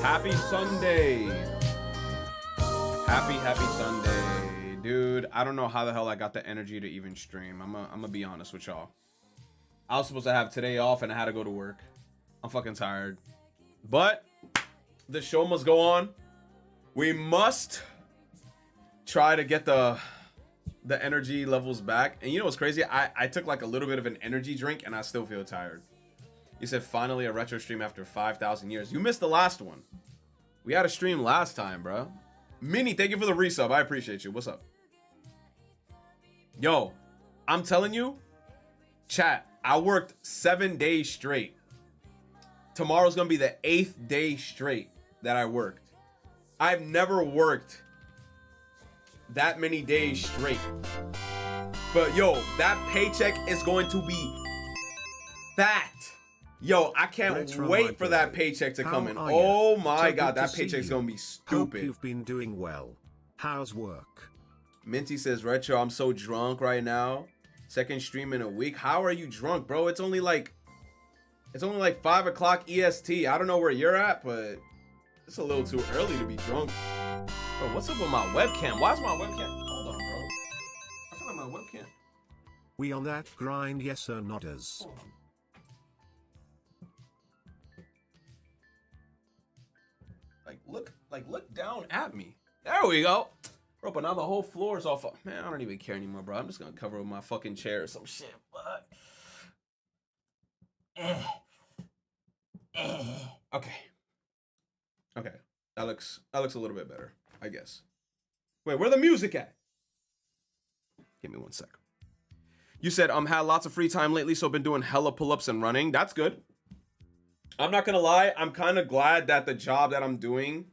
Happy Sunday. Happy Sunday. Dude, I don't know how the hell I got the energy to even stream. I'm gonna be honest with y'all. I was supposed to have today off and I had to go to work. I'm fucking tired. But the show must go on. We must try to get the energy levels back. And you know what's crazy? I took like a little bit of an energy drink and I still feel tired. You said finally a retro stream after 5,000 years. You missed the last one. We had a stream last time, bro. Minnie, thank you for the resub. I appreciate you. What's up? Yo, I'm telling you, chat, I worked 7 days straight. Tomorrow's gonna be the 8th day straight that I worked. I've never worked that many days straight. But yo, that paycheck is going to be fat. Yo, I can't wait for that paycheck to come in. Oh my god, that paycheck's gonna be stupid. Hope you've been doing well. How's work? Minty says, Retro, I'm so drunk right now. Second stream in a week. How are you drunk, bro? It's only like 5 o'clock EST. I don't know where you're at, but it's a little too early to be drunk. Bro, what's up with my webcam? Why is my webcam? Hold on, bro. I feel like my webcam. We on that grind, yes or nodders. Hold on. Look down at me. There we go. Bro, but now the whole floor is off. Man, I don't even care anymore, bro. I'm just gonna cover with my fucking chair or some shit. But okay. That looks a little bit better, I guess. Wait, where the music at? Give me 1 sec. You said had lots of free time lately, so been doing hella pull-ups and running. That's good. I'm not gonna lie, I'm kind of glad that the job that I'm doing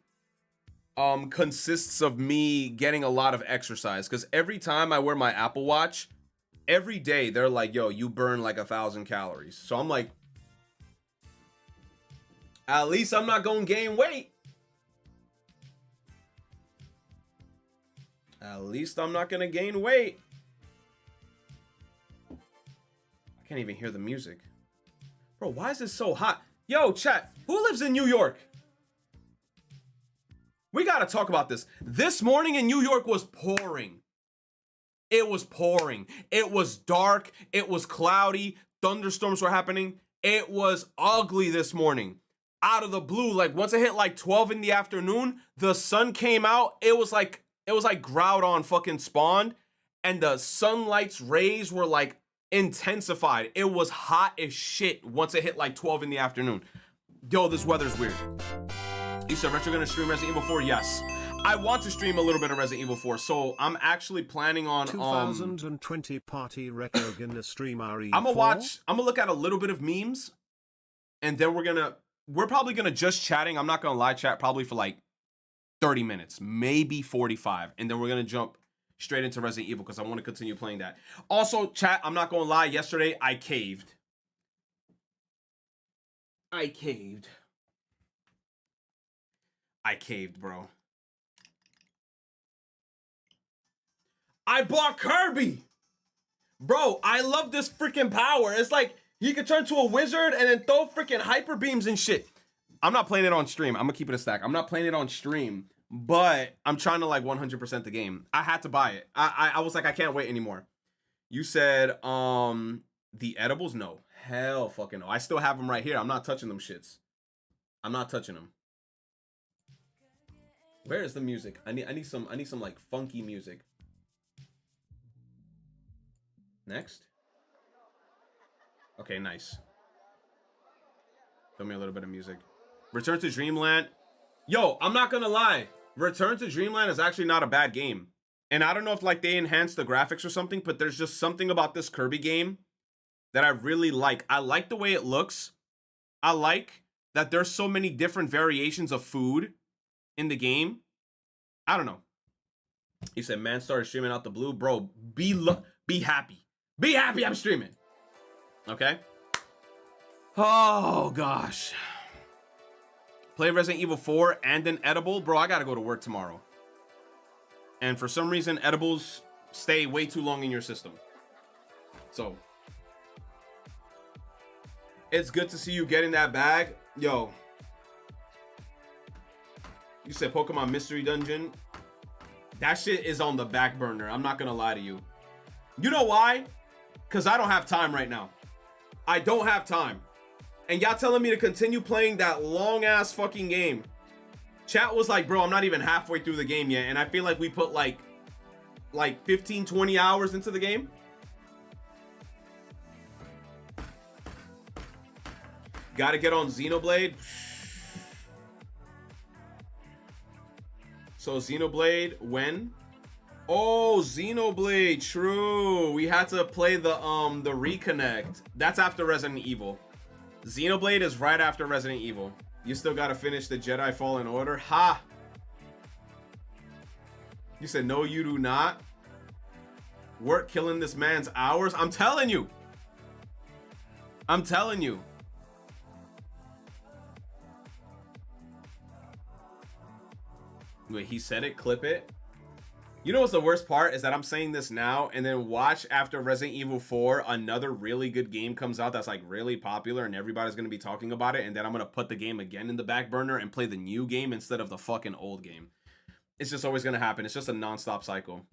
consists of me getting a lot of exercise, because every time I wear my Apple Watch, every day they're like, yo, you burn like 1,000 calories. So I'm like, at least I'm not gonna gain weight. At least I'm not gonna gain weight. I can't even hear the music. Bro, why is this so hot? Yo, chat, who lives in New York? We gotta talk about this. This morning in New York was pouring. It was pouring. It was dark. It was cloudy. Thunderstorms were happening. It was ugly this morning. Out of the blue, like once it hit like 12 in the afternoon, the sun came out. It was like Groudon fucking spawned, and the sunlight's rays were like intensified. It was hot as shit once it hit like 12 in the afternoon. Yo, this weather's weird. You said Retro gonna stream Resident Evil 4? Yes. I want to stream a little bit of Resident Evil 4, so I'm actually planning on 2020 party retro gonna stream RE4. I'm gonna look at a little bit of memes, and then we're probably gonna just chatting. I'm not gonna lie, chat probably for like 30 minutes, maybe 45, and then we're gonna jump straight into Resident Evil because I want to continue playing that. Also, chat, I'm not gonna lie, yesterday I caved. I caved, bro. I bought Kirby! Bro, I love this freaking power. It's like he could turn to a wizard and then throw freaking hyper beams and shit. I'm not playing it on stream. I'm gonna keep it a stack. I'm not playing it on stream, but I'm trying to like 100% the game. I had to buy it. I was like, I can't wait anymore. You said, the edibles? No. Hell fucking no. I still have them right here. I'm not touching them shits. I'm not touching them. Where is the music? I need some like funky music. Next. Okay, nice. Give me a little bit of music. Return to Dreamland. Yo, I'm not gonna lie. Return to Dreamland is actually not a bad game. And I don't know if like they enhanced the graphics or something, but there's just something about this Kirby game that I really like. I like the way it looks. I like that there's so many different variations of food in the game. I don't know. He said, man started streaming out the blue. Bro, be happy. Be happy I'm streaming. Okay? Oh, gosh. Play Resident Evil 4 and an edible. Bro, I gotta go to work tomorrow. And for some reason, edibles stay way too long in your system. So, it's good to see you getting that bag. Yo, You said Pokemon Mystery Dungeon. That shit is on the back burner. I'm not gonna lie to you. You know why? Because I don't have time right now. I don't have time. And y'all telling me to continue playing that long ass fucking game. Chat was like, bro, I'm not even halfway through the game yet. And I feel like we put like 15, 20 hours into the game. Gotta get on Xenoblade. So Xenoblade, when? Oh, Xenoblade, true. We had to play the Reconnect. That's after Resident Evil. Xenoblade is right after Resident Evil. You still gotta finish the Jedi Fallen Order. Ha! You said no, you do not. Work killing this man's hours. I'm telling you. I'm telling you. Wait, he said it. Clip it. You know what's the worst part is that I'm saying this now, and then watch after Resident Evil 4, another really good game comes out that's like really popular and everybody's going to be talking about it, and then I'm going to put the game again in the back burner and play the new game instead of the fucking old game. It's just always going to happen. It's just a non-stop cycle.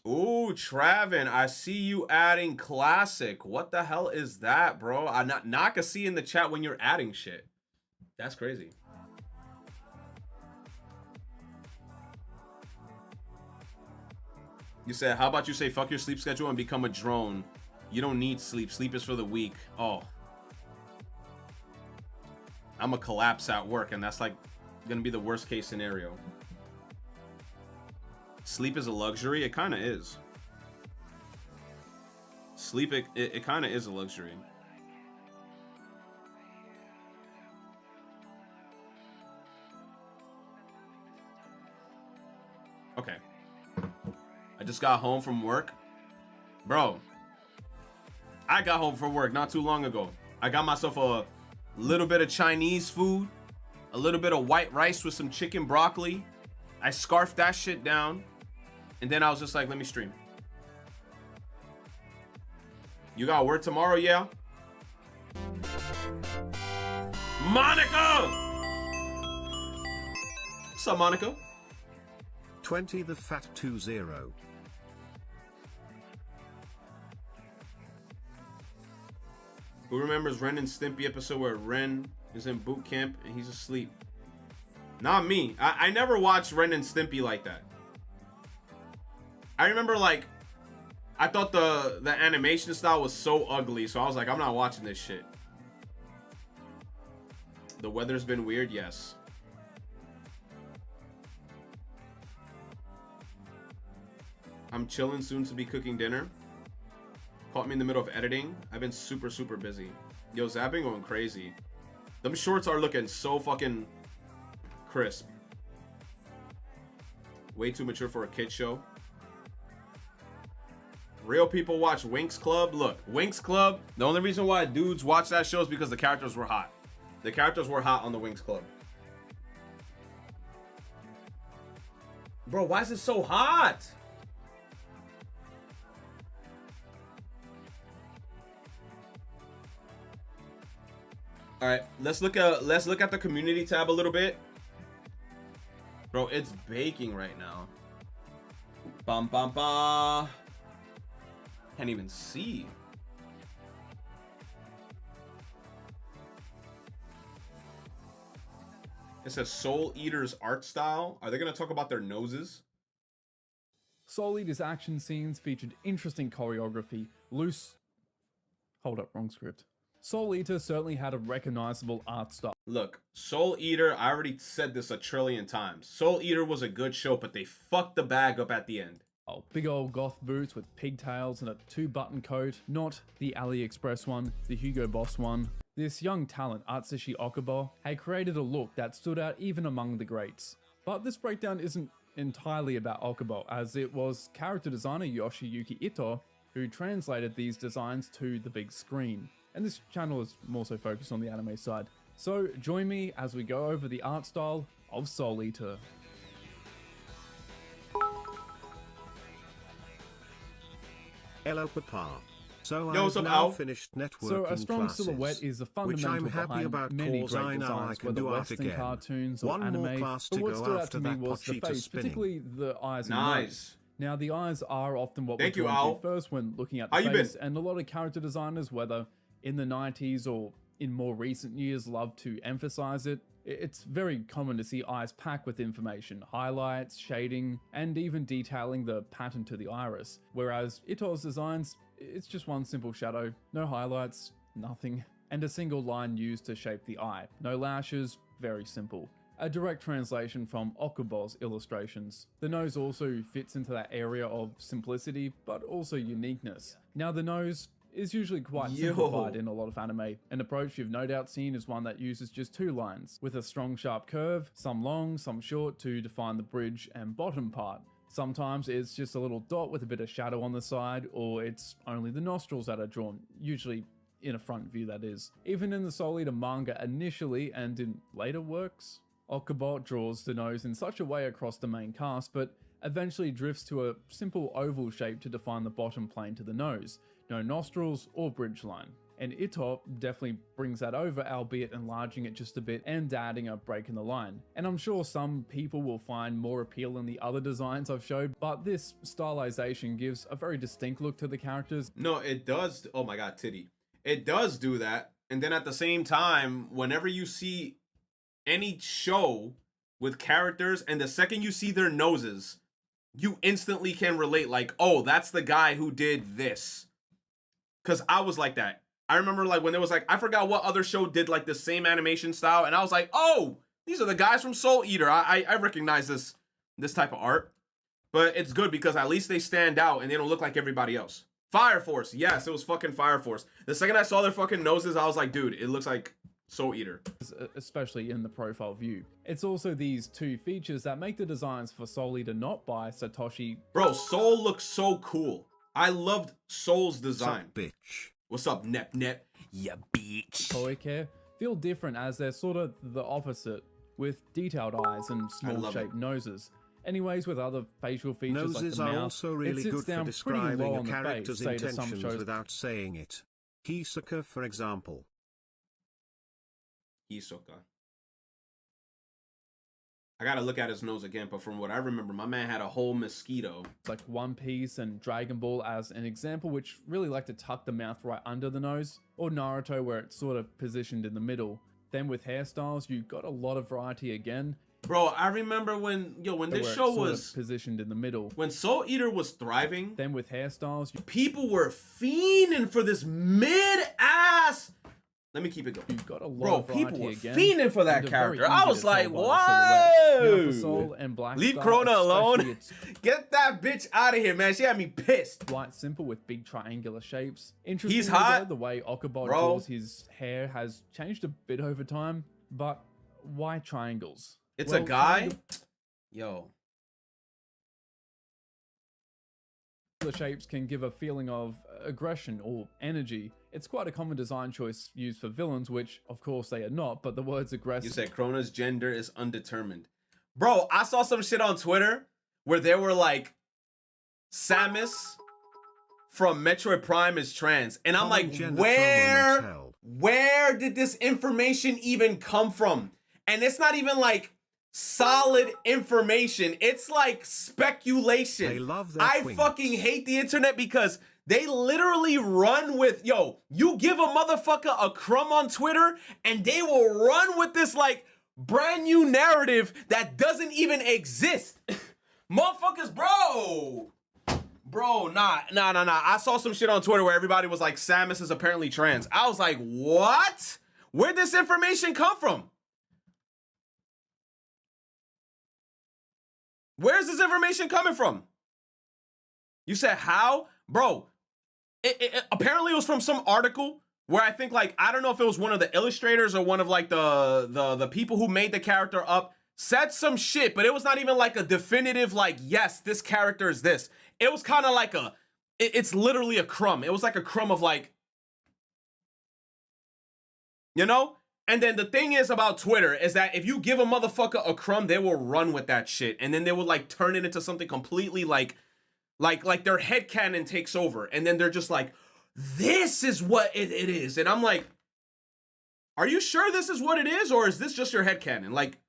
Ooh, Travin, I see you adding classic. What the hell is that, bro? I'm not gonna see in the chat when you're adding shit. That's crazy. You said, how about you say fuck your sleep schedule and become a drone? You don't need sleep. Sleep is for the weak. Oh. I'm a collapse at work, and that's like gonna be the worst case scenario. Sleep is a luxury. It kind of is. Sleep, it kind of is a luxury. Okay. I just got home from work. Bro, I got home from work not too long ago. I got myself a little bit of Chinese food, a little bit of white rice with some chicken broccoli. I scarfed that shit down, and then I was just like, let me stream. You got work tomorrow, yeah? Monica! What's up, Monica? 20 the fat 20. Who remembers Ren and Stimpy episode where Ren is in boot camp and he's asleep? Not me. I never watched Ren and Stimpy like that. I remember, like, I thought the animation style was so ugly, so I was like, I'm not watching this shit. The weather's been weird, yes. I'm chilling, soon to be cooking dinner. Caught me in the middle of editing. I've been super busy. Yo, zapping going crazy. Them shorts are looking so fucking crisp. Way too mature for a kid show. Real people watch Winx Club. Look, Winx Club, the only reason why dudes watch that show is because the characters were hot. The characters were hot on the Winx Club. Bro, why is it so hot? All right, let's look at the community tab a little bit. Bro, it's baking right now. Bum bum ba. Can't even see. It says Soul Eater's art style. Are they gonna talk about their noses? Soul Eater's action scenes featured interesting choreography, loose... Hold up, wrong script. Soul Eater certainly had a recognizable art style. Look, Soul Eater, I already said this a trillion times. Soul Eater was a good show, but they fucked the bag up at the end. Oh, big old goth boots with pigtails and a 2-button coat. Not the AliExpress one, the Hugo Boss one. This young talent, Atsushi Okubo, had created a look that stood out even among the greats. But this breakdown isn't entirely about Okubo, as it was character designer Yoshiyuki Ito who translated these designs to the big screen. And this channel is more so focused on the anime side. So join me as we go over the art style of Soul Eater. Hello Papa. So Yo, what's I've up, now Al? finished networking So a strong classes, silhouette is a which fundamental I'm happy behind about many cause great I know I designs, can whether do art Western again. cartoons or One more anime. class But to what go stood out after to me that was the Pochita face, spinning. particularly the eyes and Nice. nose. Now the eyes are often what Thank we're you, drawn Al. to first when looking at the How you face, been? and a lot of character designers, whether in the 90s or in more recent years, love to emphasize it. It's very common to see eyes packed with information, highlights, shading, and even detailing the pattern to the iris. Whereas Ito's designs, it's just one simple shadow, no highlights, nothing, and a single line used to shape the eye. No lashes, very simple. A direct translation from Okubo's illustrations. The nose also fits into that area of simplicity, but also uniqueness. Now the nose is usually quite simplified in a lot of anime. An approach you've no doubt seen is one that uses just two lines, with a strong sharp curve, some long, some short, to define the bridge and bottom part. Sometimes it's just a little dot with a bit of shadow on the side, or it's only the nostrils that are drawn, usually in a front view that is. Even in the Soul Eater manga initially and in later works, Okubo draws the nose in such a way across the main cast, but eventually drifts to a simple oval shape to define the bottom plane to the nose. No nostrils or bridge line. And Ito definitely brings that over, albeit enlarging it just a bit and adding a break in the line. And I'm sure some people will find more appeal in the other designs I've showed, but this stylization gives a very distinct look to the characters. No, it does. Oh my God, titty. It does do that. And then at the same time, whenever you see any show with characters and the second you see their noses, you instantly can relate, like, oh, that's the guy who did this. Because I was like that. I remember like when there was like, I forgot what other show did like the same animation style, and I was like, oh, these are the guys from Soul Eater. I recognize this type of art. But it's good because at least they stand out and they don't look like everybody else. Fire Force, yes, it was fucking Fire Force. The second I saw their fucking noses, I was like, dude, it looks like Soul Eater. Especially in the profile view. It's also these two features that make the designs for Soul Eater not by Satoshi. Bro, Soul looks so cool. I loved Soul's design. Sup, bitch. What's up, Nep Nep? Yeah, bitch. Koike feel different as they're sort of the opposite, with detailed eyes and small shaped noses. Anyways, with other facial features Noses like the are mouth, also really it sits good for down pretty describing low a on the face, character's say to some intentions shows. without saying it. Hisoka, for example. Hisoka. I gotta look at his nose again, but from what I remember, my man had a whole mosquito. Like One Piece and Dragon Ball as an example, which really like to tuck the mouth right under the nose, or Naruto where it's sort of positioned in the middle. Then with hairstyles, you got a lot of variety again. Bro, I remember when this show was positioned in the middle. When Soul Eater was thriving, then with hairstyles, people were fiending for this mid-ass. Let me keep it going. You've got a lot of variety people were again, fiending for that and character. very I easy was to like, tell by the silhouette. Now, for Soul whoa. and Black Leave Star, Krona alone. especially, Get that bitch out of here, man. She had me pissed. Quite simple with big triangular shapes. Interesting, He's hot. though, the way Okubo Bro. draws his hair has changed a bit over time, but why triangles? It's Well, a guy. triangle- Yo. The shapes can give a feeling of aggression or energy. It's quite a common design choice used for villains, which of course they are not, but the words aggressive. You said Krona's gender is undetermined. Bro, I saw some shit on Twitter where they were like, Samus from Metroid Prime is trans. And I'm like, where did this information even come from? And it's not even like solid information. It's like speculation. They love their I twinks. fucking hate the internet because they literally run with, yo, you give a motherfucker a crumb on Twitter and they will run with this like brand new narrative that doesn't even exist. Motherfuckers, bro, nah. I saw some shit on Twitter where everybody was like, Samus is apparently trans. I was like, what? Where'd this information come from? Where's this information coming from? You said how? Bro, apparently it was from some article where I think like, I don't know if it was one of the illustrators or one of like the people who made the character up said some shit, but it was not even like a definitive like, yes, this character is this. It was kind of like it's literally a crumb. It was like a crumb of like, you know? And then the thing is about Twitter is that if you give a motherfucker a crumb, they will run with that shit. And then they will like turn it into something completely like their headcanon takes over. And then they're just like, this is what it is. And I'm like, are you sure this is what it is? Or is this just your headcanon? Like,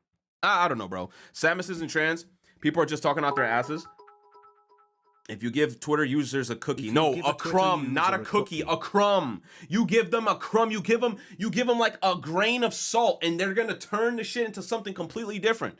I don't know, bro. Samus isn't trans. People are just talking out their asses. If you give Twitter users a cookie, no, a crumb, not a cookie, a crumb. You give them a crumb. You give them like a grain of salt, and they're gonna turn the shit into something completely different.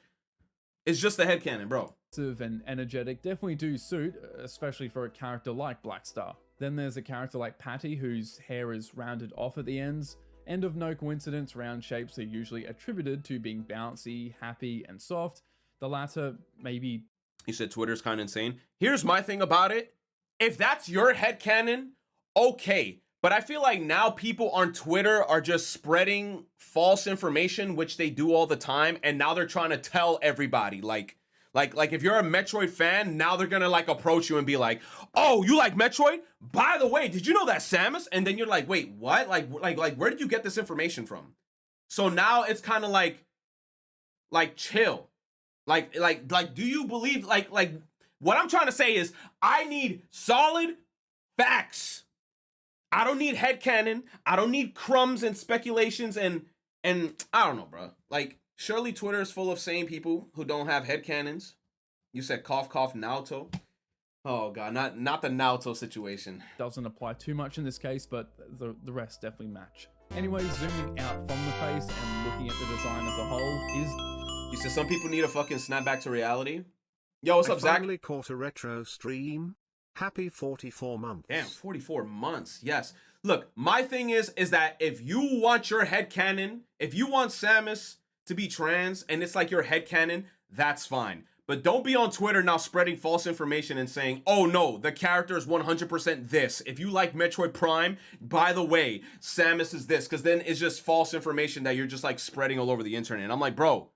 It's just the headcanon, bro. And energetic definitely do suit, especially for a character like Blackstar. Then there's a character like Patty, whose hair is rounded off at the ends, and of no coincidence, round shapes are usually attributed to being bouncy, happy, and soft. The latter maybe. You said Twitter's kind of insane. Here's my thing about it. If that's your headcanon, okay. But I feel like now people on Twitter are just spreading false information, which they do all the time. And now they're trying to tell everybody, like if you're a Metroid fan, now they're gonna like approach you and be like, oh, you like Metroid? By the way, did you know that Samus? And then you're like, wait, what? Like where did you get this information from? So now it's kind of like chill. Like, do you believe, like, what I'm trying to say is, I need solid facts. I don't need headcanon. I don't need crumbs and speculations and I don't know, bro. Like, surely Twitter is full of sane people who don't have headcanons. You said cough, cough, Naruto. Oh, God, not the Naruto situation. Doesn't apply too much in this case, but the rest definitely match. Anyway, zooming out from the face and looking at the design as a whole is... You said some people need a fucking snapback to reality. Yo, what's up, Zach? Finally caught a retro stream. Happy 44 months. Damn, 44 months. Yes. Look, my thing is that if you want your headcanon, if you want Samus to be trans and it's like your headcanon, that's fine. But don't be on Twitter now spreading false information and saying, oh no, the character is 100% this. If you like Metroid Prime, by the way, Samus is this. Because then it's just false information that you're just like spreading all over the internet. And I'm like, bro,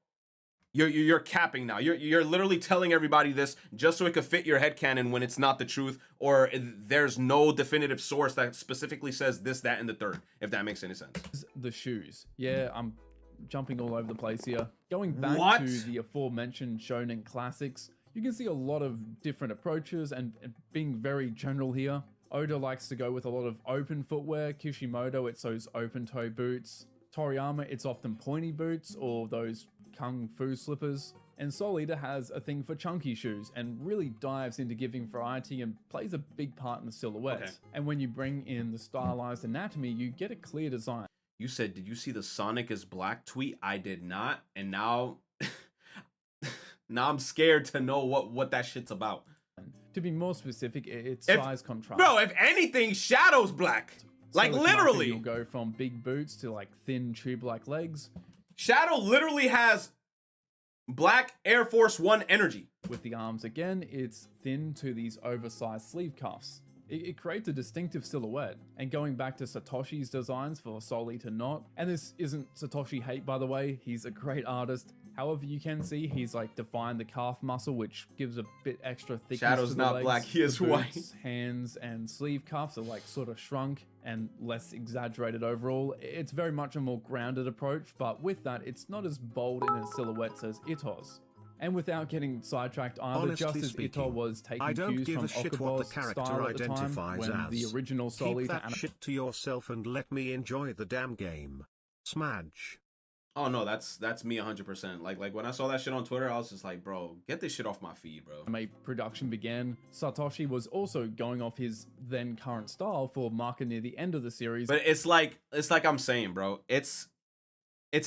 you're capping now. You're literally telling everybody this just so it could fit your headcanon when it's not the truth, or there's no definitive source that specifically says this, that, and the third, if that makes any sense. The shoes. Yeah, I'm jumping all over the place here. Going back to the aforementioned shonen classics, you can see a lot of different approaches and being very general here. Oda likes to go with a lot of open footwear. Kishimoto, it's those open toe boots. Toriyama, it's often pointy boots or those kung fu slippers. And Soul Eater has a thing for chunky shoes and really dives into giving variety and plays a big part in the silhouette. Okay. And when you bring in the stylized anatomy, you get a clear design. You said, did you see the Sonic is black tweet? I did not. And now, now I'm scared to know what that shit's about. To be more specific, it's size contrast. Bro, if anything, Shadow's black. So like literally. You'll go from big boots to like thin tube-like legs. Shadow literally has black Air Force One energy. With the arms again, it's thin to these oversized sleeve cuffs. It creates a distinctive silhouette. And going back to Satoshi's designs for Soul Eater Not, and this isn't Satoshi hate, by the way, he's a great artist. However, you can see he's like defined the calf muscle, which gives a bit extra thickness. Shadow's to the not legs. black, he is white. Hands and sleeve cuffs are like sort of shrunk and less exaggerated overall. It's very much a more grounded approach, but with that, it's not as bold in its silhouettes as Ito's. And without getting sidetracked either, Honestly just as speaking, Ito was taking I don't cues give from a shit what the Okubo's character style at the time, identifies when as. the original Soul Keep Eater that shit to yourself and let me enjoy the damn game. Smudge. Oh no, that's me 100%. Like when I saw that shit on Twitter, I was just like, bro, get this shit off my feed, bro. When production began, Satoshi was also going off his then current style for marker near the end of the series. But it's like I'm saying, bro, it's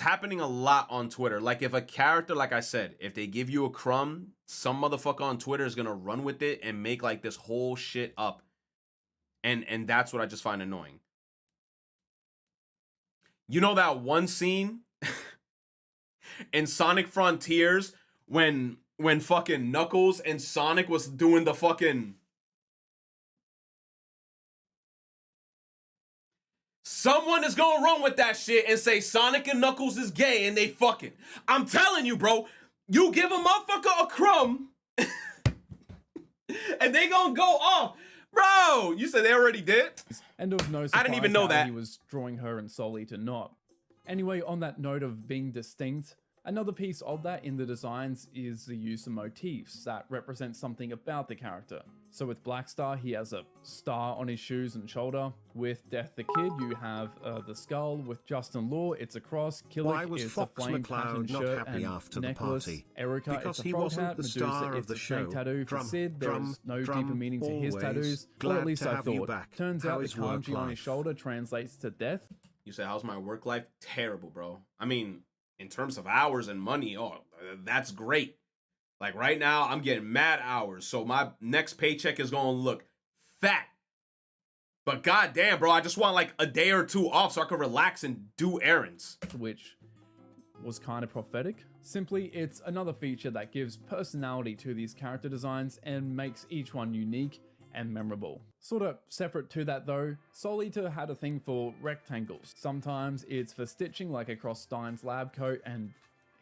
happening a lot on Twitter. Like if a character, like I said, if they give you a crumb, some motherfucker on Twitter is gonna run with it and make like this whole shit up. And that's what I just find annoying. You know that one scene in Sonic Frontiers when fucking Knuckles and Sonic was doing the fucking... Someone is gonna run with that shit and say Sonic and Knuckles is gay and they fucking... I'm telling you, bro, you give a motherfucker a crumb and they gonna go off. Bro, you said they already did? And of no surprise, I didn't even know that he was drawing her in Soul Eater Not. Anyway, on that note of being distinct, another piece of that in the designs is the use of motifs that represent something about the character. So with Black Star, he has a star on his shoes and shoulder. With Death the Kid, you have the skull. With Justin Law, it's a cross. Why Killick, was it's Fox a flame pattern McCloud not shirt happy and after the necklace. party? Erica, Because it's a he frog wasn't hat. the Medusa, star of it's the a snake show. tattoo. For Sid, there is no deeper meaning to his always. tattoos, or Glad at least to I have you thought. back. Turns How out the is work kanji on his life? shoulder translates to death. You say, how's my work life? Terrible, bro. I mean, in terms of hours and money, oh, that's great. Like right now, I'm getting mad hours, so my next paycheck is gonna look fat. But goddamn, bro, I just want like a day or two off so I can relax and do errands. Which was kind of prophetic. Simply, it's another feature that gives personality to these character designs and makes each one unique and memorable. Sort of separate to that though, Soul Eater had a thing for rectangles. Sometimes it's for stitching, like across Stein's lab coat and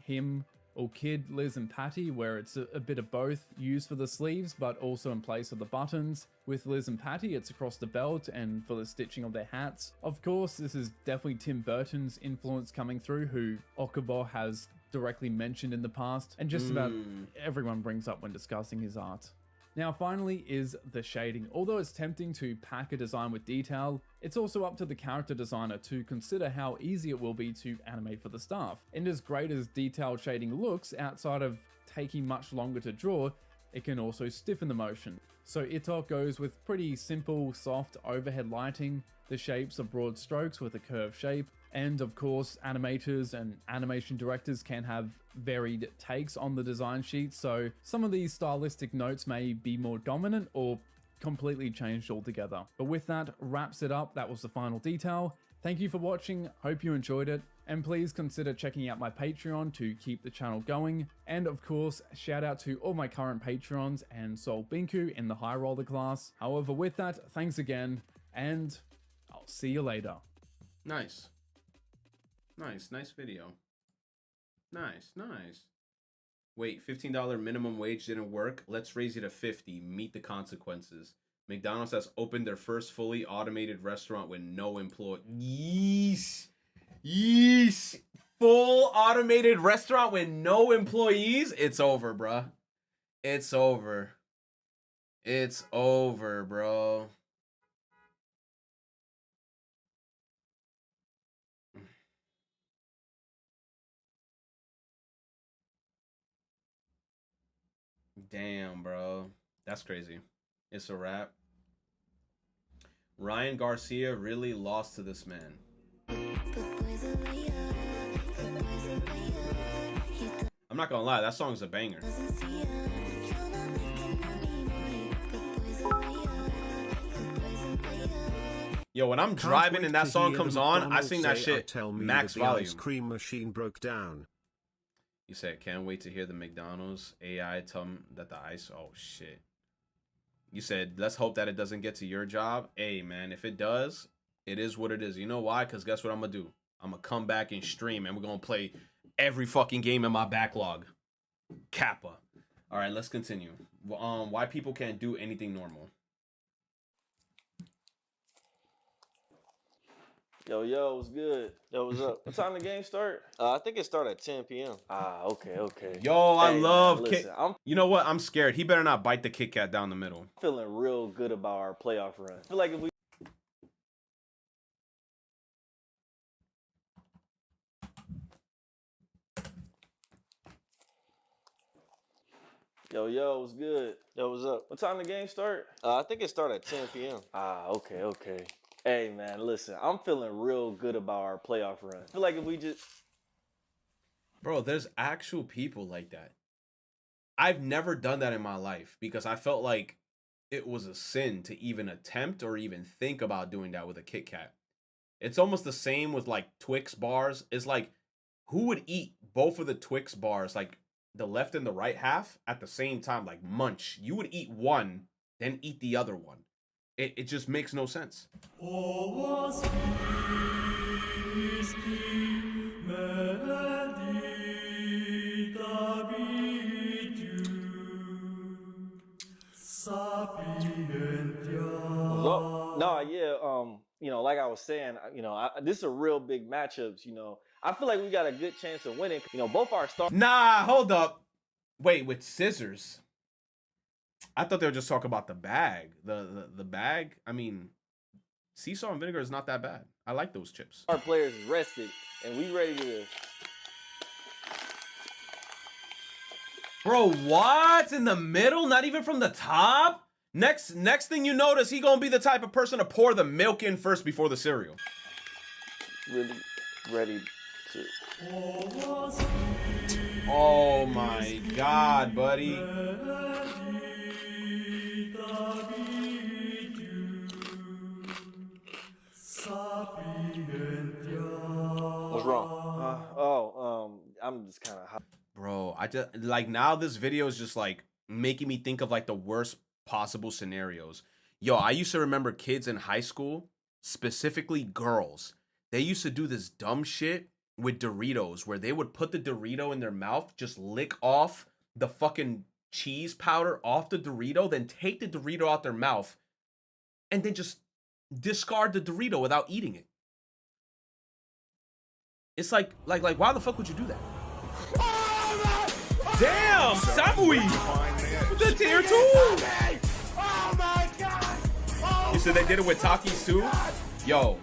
him or Kid, Liz and Patty, where it's a bit of both, used for the sleeves but also in place of the buttons. With Liz and Patty, it's across the belt and for the stitching of their hats. Of course, this is definitely Tim Burton's influence coming through, who Okubo has directly mentioned in the past, and just about everyone brings up when discussing his art. Now finally is the shading. Although it's tempting to pack a design with detail, it's also up to the character designer to consider how easy it will be to animate for the staff. And as great as detailed shading looks, outside of taking much longer to draw, it can also stiffen the motion. So Itok goes with pretty simple, soft overhead lighting. The shapes are broad strokes with a curved shape. And of course, animators and animation directors can have varied takes on the design sheet, so some of these stylistic notes may be more dominant or completely changed altogether. But with that, wraps it up. That was the final detail. Thank you for watching, hope you enjoyed it, and please consider checking out my Patreon to keep the channel going. And of course, shout out to all my current Patreons and Sol Binku in the High Roller class. However, with that, thanks again, and I'll see you later. Nice. Nice video. Nice. Wait, $15 minimum wage didn't work? Let's raise it to 50. Meet the consequences. McDonald's has opened their first fully automated restaurant with no employees. Yeesh. Full automated restaurant with no employees? It's over, bruh. It's over. It's over, bro. Damn, bro. That's crazy. It's a wrap. Ryan Garcia really lost to this man. I'm not gonna lie, that song's a banger. Yo, when I'm driving and that song comes on, I sing that shit max volume. Ice cream machine broke down. You said, can't wait to hear the McDonald's AI tell them that the ice... Oh, shit. You said, let's hope that it doesn't get to your job. Hey, man, if it does, it is what it is. You know why? Because guess what I'm going to do? I'm going to come back and stream, and we're going to play every fucking game in my backlog. Kappa. All right, let's continue. Why people can't do anything normal. Yo, what's good? Yo, what's up? What time the game start? I think it started at 10 p.m. Okay. Yo, I love man, listen, I'm You know what? I'm scared. He better not bite the Kit Kat down the middle. feeling real good about our playoff run. I feel like if we... Yo, what's good? Yo, what's up? What time the game start? I think it started at 10 p.m. Okay. Hey, man, listen, I'm feeling real good about our playoff run. I feel like if we just... Bro, there's actual people like that. I've never done that in my life because I felt like it was a sin to even attempt or even think about doing that with a Kit Kat. It's almost the same with like Twix bars. It's like, who would eat both of the Twix bars, like the left and the right half at the same time, like munch? You would eat one, then eat the other one. It just makes no sense. No, yeah, like I was saying, this is a real big matchups, I feel like we got a good chance of winning. Both our stars. Nah, hold up. Wait, with scissors. I thought they were just talking about the bag. The bag. I mean, sea salt and vinegar is not that bad. I like those chips. Our players is rested, and we ready to. Bro, what? In the middle? Not even from the top? Next thing you notice, he gonna be the type of person to pour the milk in first before the cereal. Really ready to. Oh my god, buddy. What's wrong? I'm just kind of hot. Bro, I just like now this video is just like making me think of like the worst possible scenarios. Yo, I used to remember kids in high school, specifically girls. They used to do this dumb shit with Doritos where they would put the Dorito in their mouth, just lick off the fucking cheese powder off the Dorito, then take the Dorito out their mouth and then just discard the Dorito without eating it. It's like why the fuck would you do that? Damn, Samui! With the tier 2! Oh my god! You said they did it with Takis too? Yo,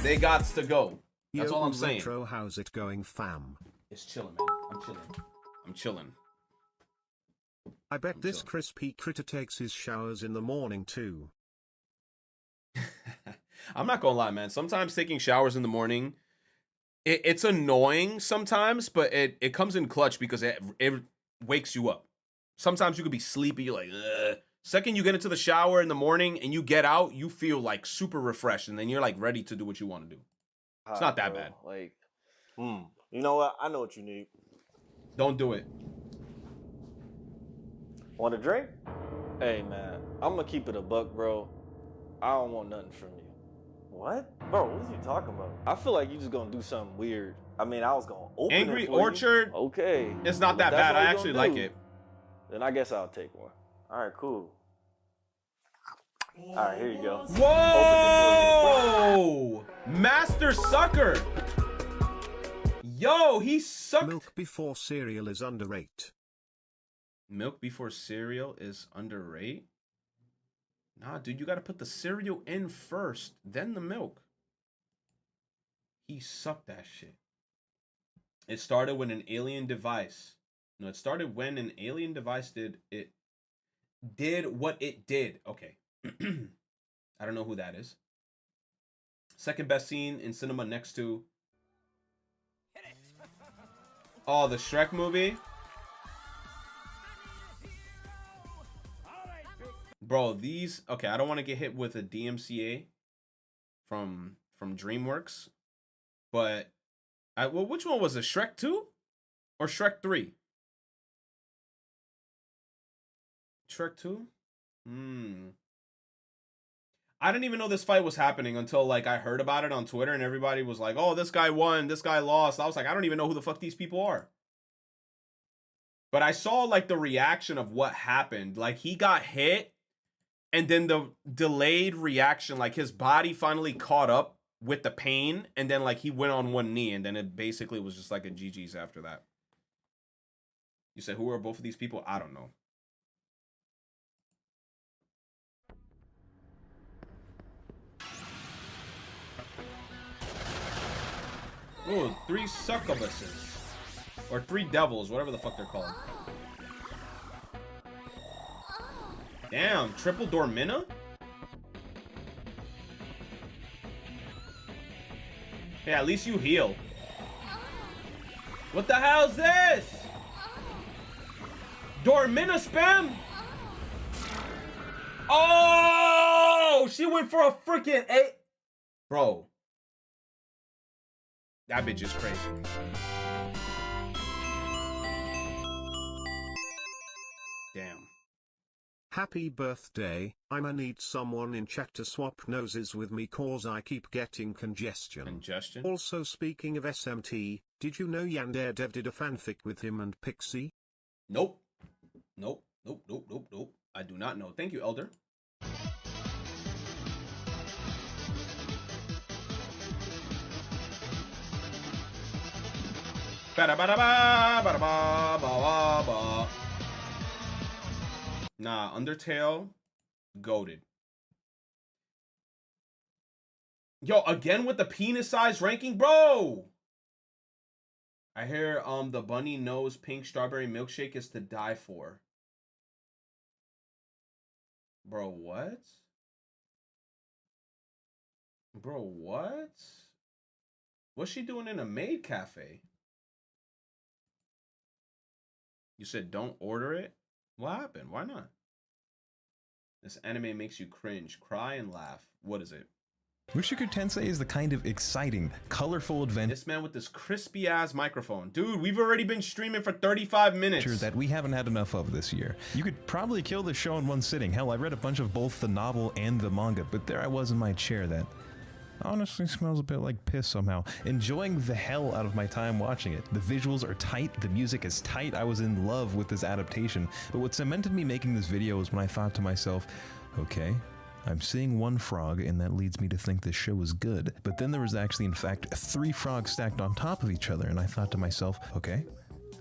they gots to go. That's all I'm saying. Retro, how's it going, fam? It's chilling, man. I'm chilling. I bet this crispy critter takes his showers in the morning too. I'm not gonna lie, man. Sometimes taking showers in the morning, it's annoying sometimes, but it comes in clutch because it wakes you up. Sometimes you could be sleepy, you're like, ugh. Second you get into the shower in the morning and you get out, you feel like super refreshed, and then you're like ready to do what you want to do. It's not that bad. Like, you know what? I know what you need. Don't do it. Want a drink? Hey, man, I'm gonna keep it a buck, bro. I don't want nothing from you. What? Bro, what are you talking about? I feel like you just gonna do something weird. I mean, I was gonna open Angry it for Orchard. You. Okay. It's not that bad. I actually like it. Then I guess I'll take one. All right, cool. All right, here you go. Whoa! Master Sucker! Yo, he sucked. Milk before cereal is underrated. Milk before cereal is underrated? Nah, dude, you gotta put the cereal in first, then the milk. He sucked that shit. It started when an alien device. No, it started when an alien device did what it did. Okay. I don't know who that is. Second best scene in cinema next to. Oh, the Shrek movie. Bro, these okay, I don't want to get hit with a DMCA from DreamWorks. But well, which one was it? Shrek 2 or Shrek 3? Shrek 2? I didn't even know this fight was happening until like I heard about it on Twitter and everybody was like, "Oh, this guy won, this guy lost." I was like, "I don't even know who the fuck these people are." But I saw like the reaction of what happened. Like he got hit and then the delayed reaction, like his body finally caught up with the pain and then like he went on one knee and then it basically was just like a GG's after that. You said who are both of these people? I don't know. Ooh, 3 succubuses. Or 3 devils, whatever the fuck they're called. Damn, triple Dormina? Hey, at least you heal. What the hell is this? Dormina spam? Oh! She went for a freaking 8. Bro. That bitch is crazy. Damn. Happy birthday. I'ma need someone in chat to swap noses with me cause I keep getting congestion. Congestion? Also speaking of SMT, did you know Yandere Dev did a fanfic with him and Pixie? Nope. Nope. I do not know. Thank you, Elder. Nah, Undertale, goated. Yo, again with the penis size ranking, bro. I hear the bunny nose pink strawberry milkshake is to die for. Bro, what? Bro, what? What's she doing in a maid cafe? You said don't order it? What happened? Why not? This anime makes you cringe, cry, and laugh. What is it? Mushoku Tensei is the kind of exciting, colorful adventure This man with this crispy ass microphone. Dude, we've already been streaming for 35 minutes. that we haven't had enough of this year. You could probably kill the show in one sitting. Hell, I read a bunch of both the novel and the manga, but there I was in my chair that honestly smells a bit like piss somehow. Enjoying the hell out of my time watching it. The visuals are tight, the music is tight. I was in love with this adaptation. But what cemented me making this video was when I thought to myself, okay, I'm seeing one frog, and that leads me to think this show is good. But then there was actually, in fact, 3 frogs stacked on top of each other, and I thought to myself, okay,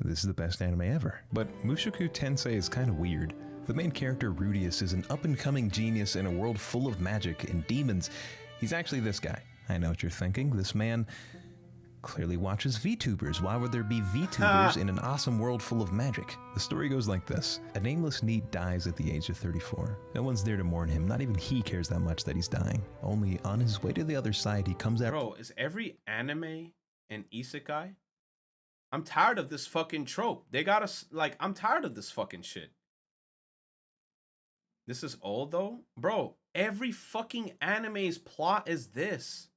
this is the best anime ever. But Mushoku Tensei is kind of weird. The main character, Rudius, is an up-and-coming genius in a world full of magic and demons. He's actually this guy. I know what you're thinking. This man clearly watches VTubers. Why would there be VTubers in an awesome world full of magic? The story goes like this. A nameless NEET dies at the age of 34. No one's there to mourn him. Not even he cares that much that he's dying. Only on his way to the other side, he comes out. Bro, is every anime an isekai? I'm tired of this fucking trope. They got us, like, I'm tired of this fucking shit. This is old, though? Bro, every fucking anime's plot is this.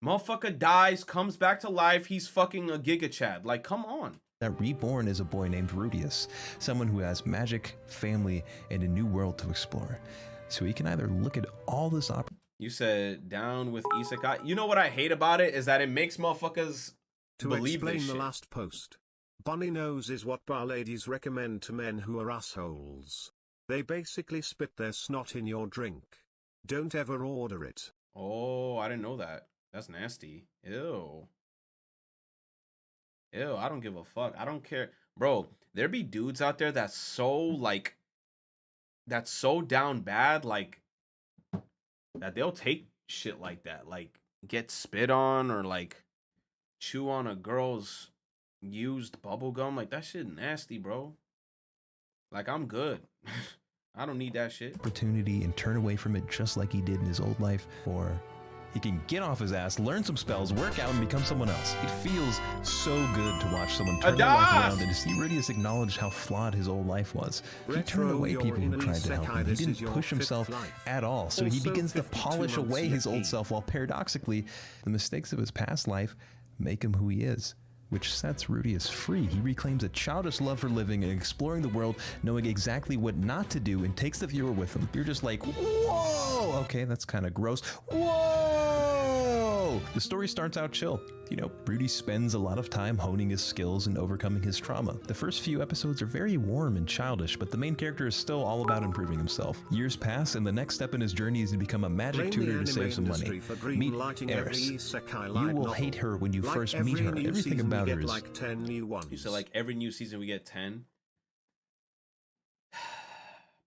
Motherfucker dies, comes back to life, he's fucking a Giga Chad. Like, come on. That reborn is a boy named Rudius, someone who has magic, family, and a new world to explore. So he can either look at all this You said down with isekai. You know what I hate about it is that it makes motherfuckers To believe this explain the shit. last post, bunny nose is what bar ladies recommend to men who are assholes. They basically spit their snot in your drink. Don't ever order it. Oh, I didn't know that. That's nasty. Ew. Ew, I don't give a fuck. I don't care. Bro, there be dudes out there that's so, like, that's so down bad, like, that they'll take shit like that. Like, get spit on or, like, chew on a girl's used bubble gum. Like, that shit nasty, bro. Like, I'm good. I don't need that shit. opportunity and turn away from it just like he did in his old life, or he can get off his ass, learn some spells, work out, and become someone else. It feels so good to watch someone turn their life around and to see Rudius acknowledge how flawed his old life was. He turned away people who tried to help him. He didn't push himself at all, so he begins to polish away his old self, while paradoxically, the mistakes of his past life make him who he is, which sets Rudius free. He reclaims a childish love for living and exploring the world, knowing exactly what not to do, and takes the viewer with him. You're just like, whoa! Okay, that's kind of gross. Whoa! The story starts out chill. You know, Rudy spends a lot of time honing his skills and overcoming his trauma. The first few episodes are very warm and childish, but the main character is still all about improving himself. Years pass, and the next step in his journey is to become a magic tutor to save some money. Meet Eris. You will hate her when you first meet her. Everything about her is... like 10 new ones. You said, like, every new season we get 10.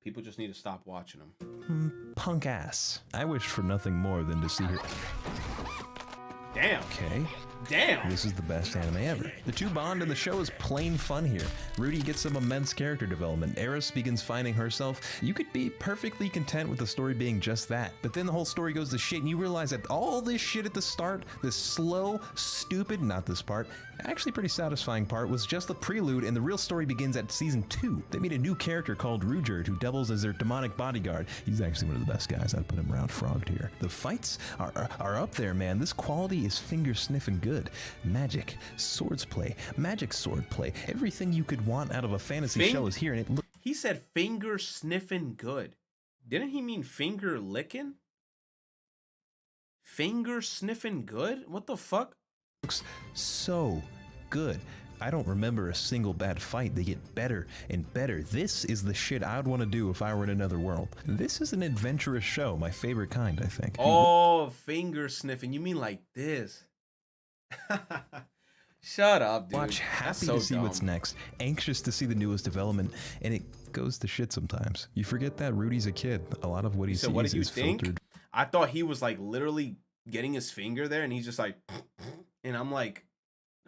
People just need to stop watching them. punk ass. I wish for nothing more than to see her... Damn. Okay. Damn. This is the best anime ever. The two bond and the show is plain fun here. Rudy gets some immense character development. Eris begins finding herself. You could be perfectly content with the story being just that. But then the whole story goes to shit and you realize that all this shit at the start, this slow, stupid, not this part, actually pretty satisfying part, was just the prelude, and the real story begins at season 2. They meet a new character called Ruger who doubles as their demonic bodyguard. He's actually one of the best guys. I'd put him around Frog tier. The fights are up there, man. This quality is finger sniffing good. Magic, swords play, magic sword play. Everything you could want out of a fantasy show is here, and it He said finger sniffing good. Didn't he mean finger licking? Finger sniffing good? What the fuck? looks so good. I don't remember a single bad fight. They get better and better. This is the shit I'd want to do if I were in another world. This is an adventurous show, my favorite kind, I think. Oh, finger sniffing. You mean like this? Shut up, dude. Watch, That's happy so to see what's dumb. next, anxious to see the newest development, and it goes to shit sometimes. You forget that Rudy's a kid. A lot of what he So sees what did you is think? filtered. I thought he was like literally getting his finger there, and he's just like, and I'm like,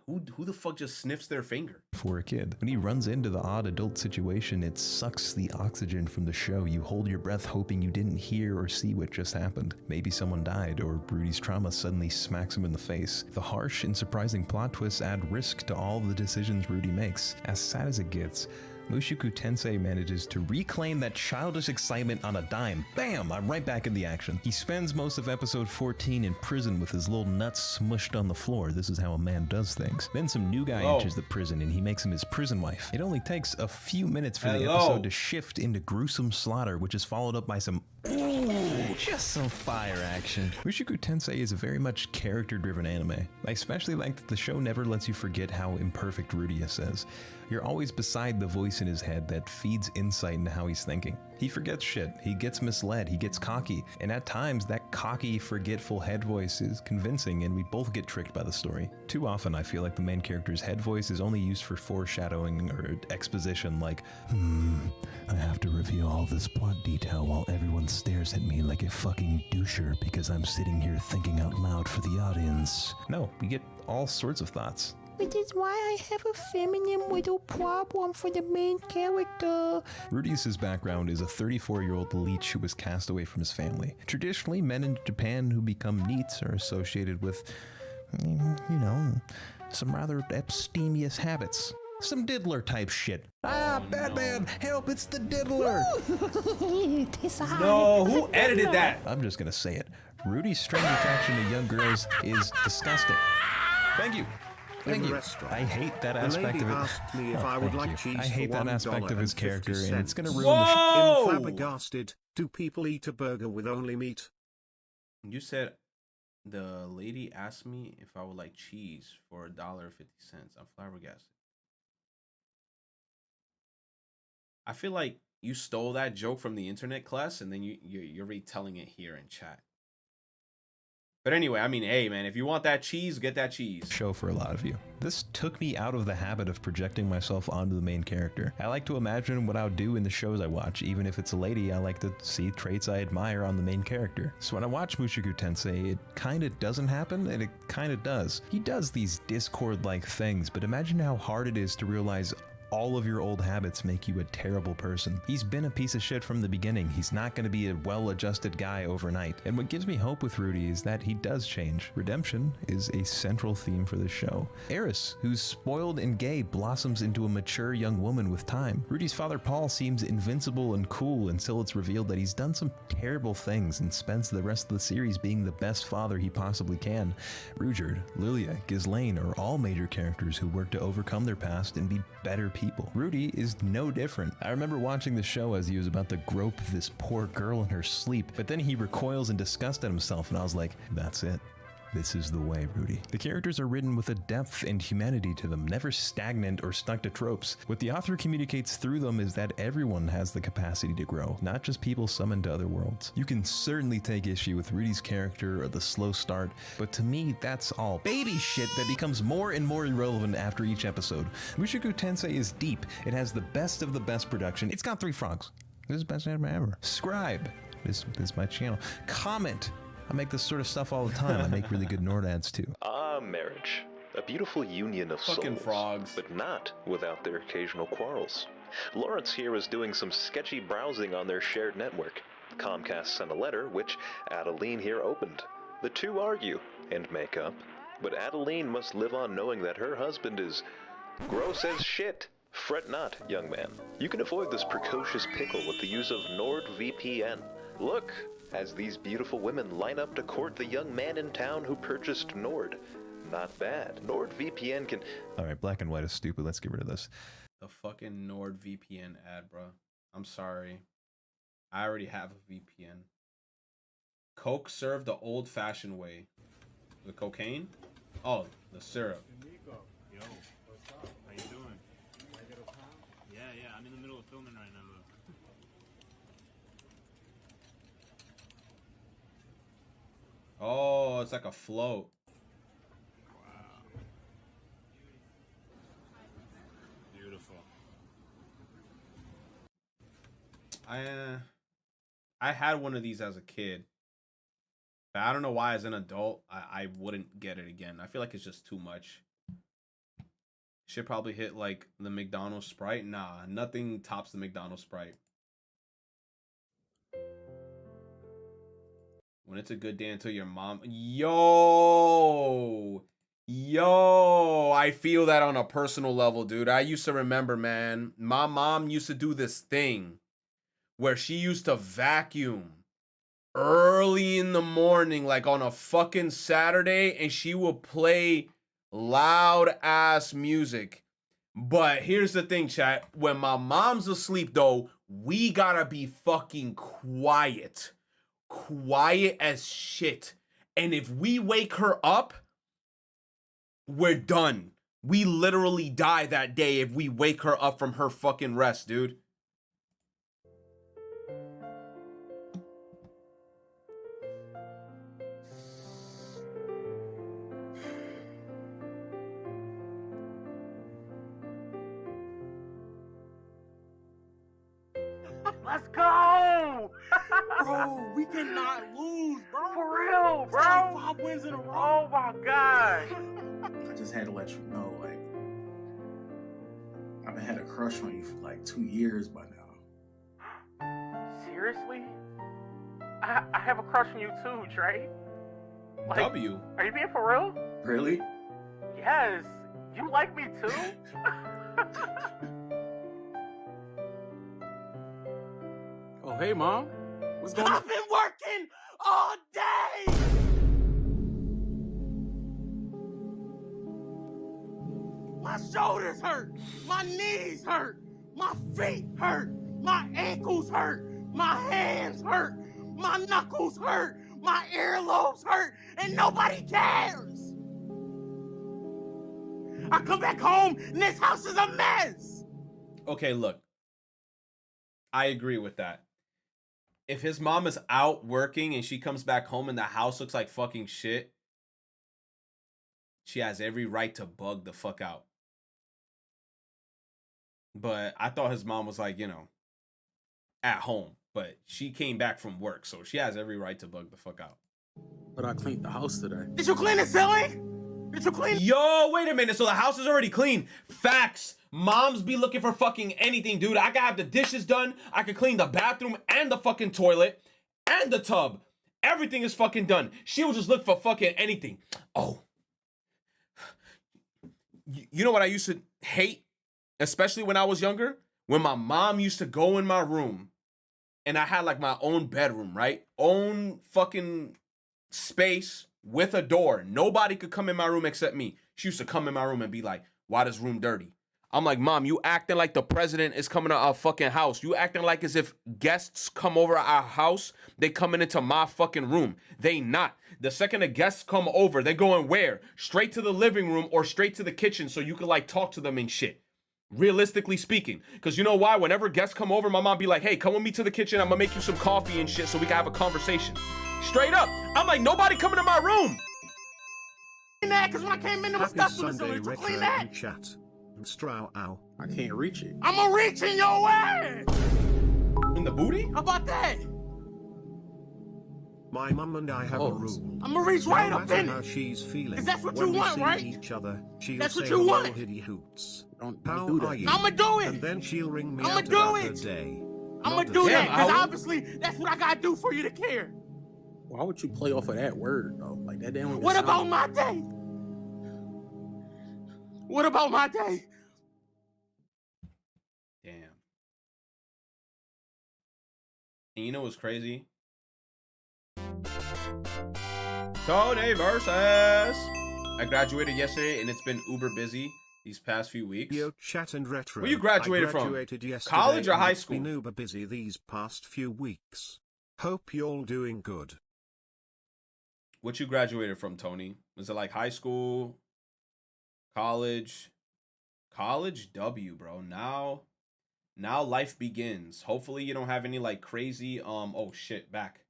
who the fuck just sniffs their finger? For a kid. When he runs into the odd adult situation, it sucks the oxygen from the show. You hold your breath hoping you didn't hear or see what just happened. Maybe someone died, or Rudy's trauma suddenly smacks him in the face. The harsh and surprising plot twists add risk to all the decisions Rudy makes. As sad as it gets, Mushoku Tensei manages to reclaim that childish excitement on a dime. Bam! I'm right back in the action. He spends most of episode 14 in prison with his little nuts smushed on the floor. This is how a man does things. Then some new guy enters the prison and he makes him his prison wife. It only takes a few minutes for the episode to shift into gruesome slaughter, which is followed up by some just some fire action. Mushoku Tensei is a very much character-driven anime. I especially like that the show never lets you forget how imperfect Rudy is. You're always beside the voice in his head that feeds insight into how he's thinking. He forgets shit, he gets misled, he gets cocky, and at times that cocky, forgetful head voice is convincing and we both get tricked by the story. Too often I feel like the main character's head voice is only used for foreshadowing or exposition like, I have to reveal all this plot detail while everyone stares at me like a fucking doucher because I'm sitting here thinking out loud for the audience. No, we get all sorts of thoughts. Which is why I have a feminine little problem for the main character. Rudy's background is a 34-year-old leech who was cast away from his family. Traditionally, men in Japan who become neets are associated with, some rather abstemious habits. Some diddler type shit. Batman, help, it's the diddler! No, who edited that? I'm just gonna say it. Rudy's strange attraction to young girls is disgusting. Thank you. Thank you. I hate that aspect of it. Asked me if I would like cheese I hate for that aspect of his character, $1.50. and it's gonna ruin the Whoa! Flabbergasted, do people eat a burger with only meat? You said the lady asked me if I would like cheese for $1.50. I'm flabbergasted. I feel like you stole that joke from the internet class, and then you're retelling it here in chat. But anyway, I mean, hey, man, if you want that cheese, get that cheese. show for a lot of you. This took me out of the habit of projecting myself onto the main character. I like to imagine what I would do in the shows I watch. Even if it's a lady, I like to see traits I admire on the main character. So when I watch Mushoku Tensei, it kinda doesn't happen, and it kinda does. He does these Discord-like things, but imagine how hard it is to realize all of your old habits make you a terrible person. He's been a piece of shit from the beginning. He's not going to be a well-adjusted guy overnight. And what gives me hope with Rudy is that he does change. Redemption is a central theme for the show. Eris, who's spoiled and gay, blossoms into a mature young woman with time. Rudy's father Paul seems invincible and cool until it's revealed that he's done some terrible things and spends the rest of the series being the best father he possibly can. Ruijerd, Lilia, Ghislaine are all major characters who work to overcome their past and be better people. Rudy is no different. I remember watching the show as he was about to grope this poor girl in her sleep, but then he recoils in disgust at himself, and I was like, that's it. This is the way, Rudy. The characters are written with a depth and humanity to them, never stagnant or stuck to tropes. What the author communicates through them is that everyone has the capacity to grow, not just people summoned to other worlds. You can certainly take issue with Rudy's character or the slow start, but to me, that's all baby shit that becomes more and more irrelevant after each episode. Mushoku Tensei is deep. It has the best of the best production. It's got 3 frogs. This is the best anime ever. Subscribe. This is my channel. Comment. I make this sort of stuff all the time. I make really good Nord ads too. Marriage. A beautiful union of Fucking souls, frogs. but not without their occasional quarrels. Lawrence here is doing some sketchy browsing on their shared network. Comcast sent a letter, which Adeline here opened. The two argue and make up, but Adeline must live on knowing that her husband is gross as shit. Fret not, young man. You can avoid this precocious pickle with the use of NordVPN. Look, as these beautiful women line up to court the young man in town who purchased Nord. Not bad. NordVPN can... Alright, black and white is stupid. Let's get rid of this. The fucking NordVPN ad, bro. I'm sorry. I already have a VPN. Coke served the old-fashioned way. The cocaine? Oh, the syrup. Yo, what's up? How you doing? Yeah, I'm in the middle of filming right now. Oh, it's like a float. Wow. I had one of these as a kid. But I don't know why as an adult I wouldn't get it again. I feel like it's just too much. Should probably hit like the McDonald's Sprite. Nah, nothing tops the McDonald's Sprite. When it's a good day until your mom. Yo, I feel that on a personal level, dude. I used to remember, man. My mom used to do this thing where she used to vacuum early in the morning, like on a fucking Saturday, and she would play loud ass music. But here's the thing, chat. When my mom's asleep, though, we gotta be fucking quiet. Quiet as shit. And if we wake her up, we're done. We literally die that day if we wake her up from her fucking rest, dude. Let's go! Bro, we cannot lose, bro. For real, bro. It's like 5 wins in a row. Oh my gosh. I just had to let you know, like, I've been had a crush on you for like 2 years by now. Seriously? I have a crush on you too, Trey. Like, W. Are you being for real? Really? Yes. You like me too? Oh, hey, Mom. What's going on? I've been working all day! My shoulders hurt. My knees hurt. My feet hurt. My ankles hurt. My hands hurt. My knuckles hurt. My earlobes hurt. And nobody cares. I come back home and this house is a mess. Okay, look. I agree with that. If his mom is out working and she comes back home and the house looks like fucking shit, she has every right to bug the fuck out. But I thought his mom was like, you know, at home. But she came back from work, so she has every right to bug the fuck out. But I cleaned the house today. Did you clean it, silly? Did you clean? Yo, wait a minute. So the house is already clean. Facts. Moms be looking for fucking anything, dude. I can have the dishes done. I can clean the bathroom and the fucking toilet and the tub. Everything is fucking done. She will just look for fucking anything. Oh. You know what I used to hate? Especially when I was younger? When my mom used to go in my room and I had like my own bedroom, right? Own fucking space with a door. Nobody could come in my room except me. She used to come in my room and be like, why this room dirty? I'm like, Mom, you acting like the president is coming to our fucking house. You acting like as if guests come over our house, they coming into my fucking room. They not. The second the guests come over, they going where? Straight to the living room or straight to the kitchen so you can like talk to them and shit. Realistically speaking. Because you know why? Whenever guests come over, my mom be like, hey, come with me to the kitchen. I'm gonna make you some coffee and shit so we can have a conversation. Straight up. I'm like, nobody coming to my room. That because when I came in, there was stuff in the Sunday facility to retro clean that. in chat. Strow ow. I can't reach it. I'm gonna reach in your ass. In the booty? How about that? My mum and I have a rule. I'm gonna reach right No up matter in how it. she's feeling. 'Cause that's what when you we want, see right? each other, she'll That's what say you hello, want. hitty hoots. Don't How do that. are you? I'ma do it. And then she'll ring me I'ma out do about it. her day. I'm Not gonna do the that day. because obviously that's what I gotta do for you to care. Why would you play off of that word though? Like that damn. What about my day? What about my day? Damn. And you know what's crazy? Tony versus. I graduated yesterday and it's been uber busy these past few weeks. Yo, chat and retro. Where you graduated I from? graduated yesterday College or and high it's school? been uber busy these past few weeks. Hope you're doing good. What you graduated from, Tony? Was it like high school, college? College W, bro. Now life begins. Hopefully you don't have any like crazy oh shit, back.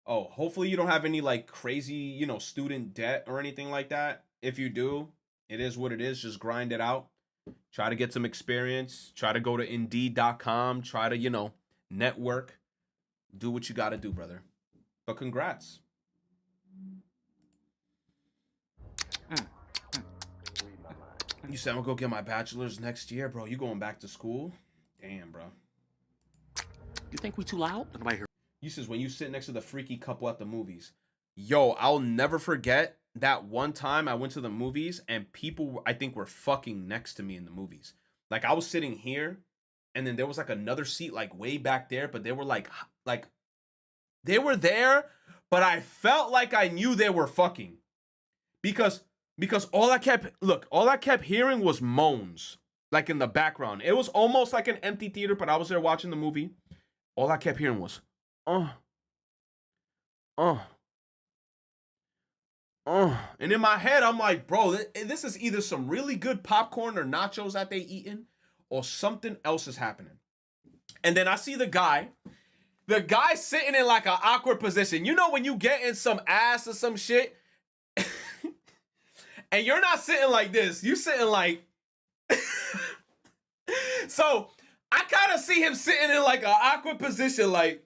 Oh, hopefully you don't have any like crazy, you know, student debt or anything like that. If you do, it is what it is. Just grind it out. Try to get some experience. Try to go to Indeed.com. Try to, you know, network. Do what you gotta do, brother. But congrats. You said I'm gonna go get my bachelor's next year, bro. You going back to school? Damn, bro. You think we too loud? Nobody hear. You says when you sit next to the freaky couple at the movies. Yo, I'll never forget that one time I went to the movies and people, I think, were fucking next to me in the movies. Like, I was sitting here and then there was like another seat like way back there, but they were like they were there, but I felt like I knew they were fucking. Because all I kept hearing was moans, like in the background. It was almost like an empty theater, but I was there watching the movie. All I kept hearing was, and in my head, I'm like, bro, this is either some really good popcorn or nachos that they eating, or something else is happening. And then I see the guy sitting in like an awkward position. You know when you get in some ass or some shit, and you're not sitting like this, you sitting like. So I kind of see him sitting in like an awkward position, like,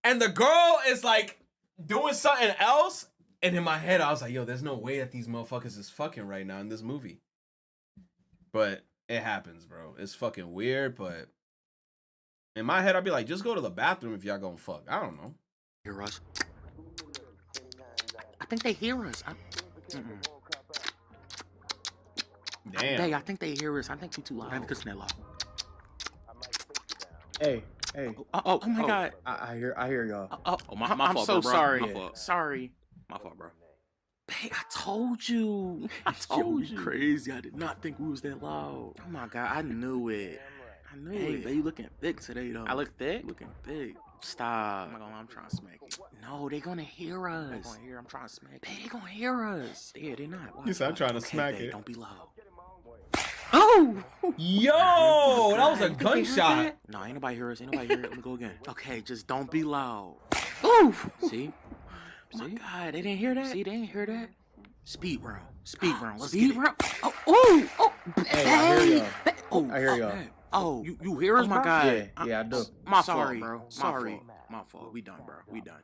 and the girl is like doing something else. And in my head, I was like, yo, there's no way that these motherfuckers is fucking right now in this movie. But it happens, bro. It's fucking weird, but in my head, I'd be like, just go to the bathroom if y'all gonna fuck. I don't know. Hear us? I think they hear us. Damn. Hey, I think they hear us. I think we too loud. I think it's that loud. Hey. Oh my God. I hear y'all. My I'm fault, so bro. sorry. My fault. Sorry. My fault, bro. Hey, I told you. I told you. Crazy. I did not think we was that loud. Oh my God, I knew it. Hey, babe, you looking thick today, though. I look thick? Looking thick. Stop. I'm trying to smack you. No, they gonna hear us. They gonna hear. I'm trying to smack you. Babe, they gonna hear us. Yeah, they not. Watch, You said I'm trying to smack babe, it. Don't be loud. Oh! Yo, that was a gunshot. No, ain't nobody hear us. Ain't nobody hear it. Let me go again. Okay, just don't be loud. Ooh! See? Oh my God, they didn't hear that? See, they didn't hear that? Speed round. Speed round. Let's get it. Round. Oh! Hey, I hear y'all. Oh, I hear y'all. Oh, you hear us, my God? Yeah, I do. My fault, bro. Sorry. My fault. We done, bro. We done.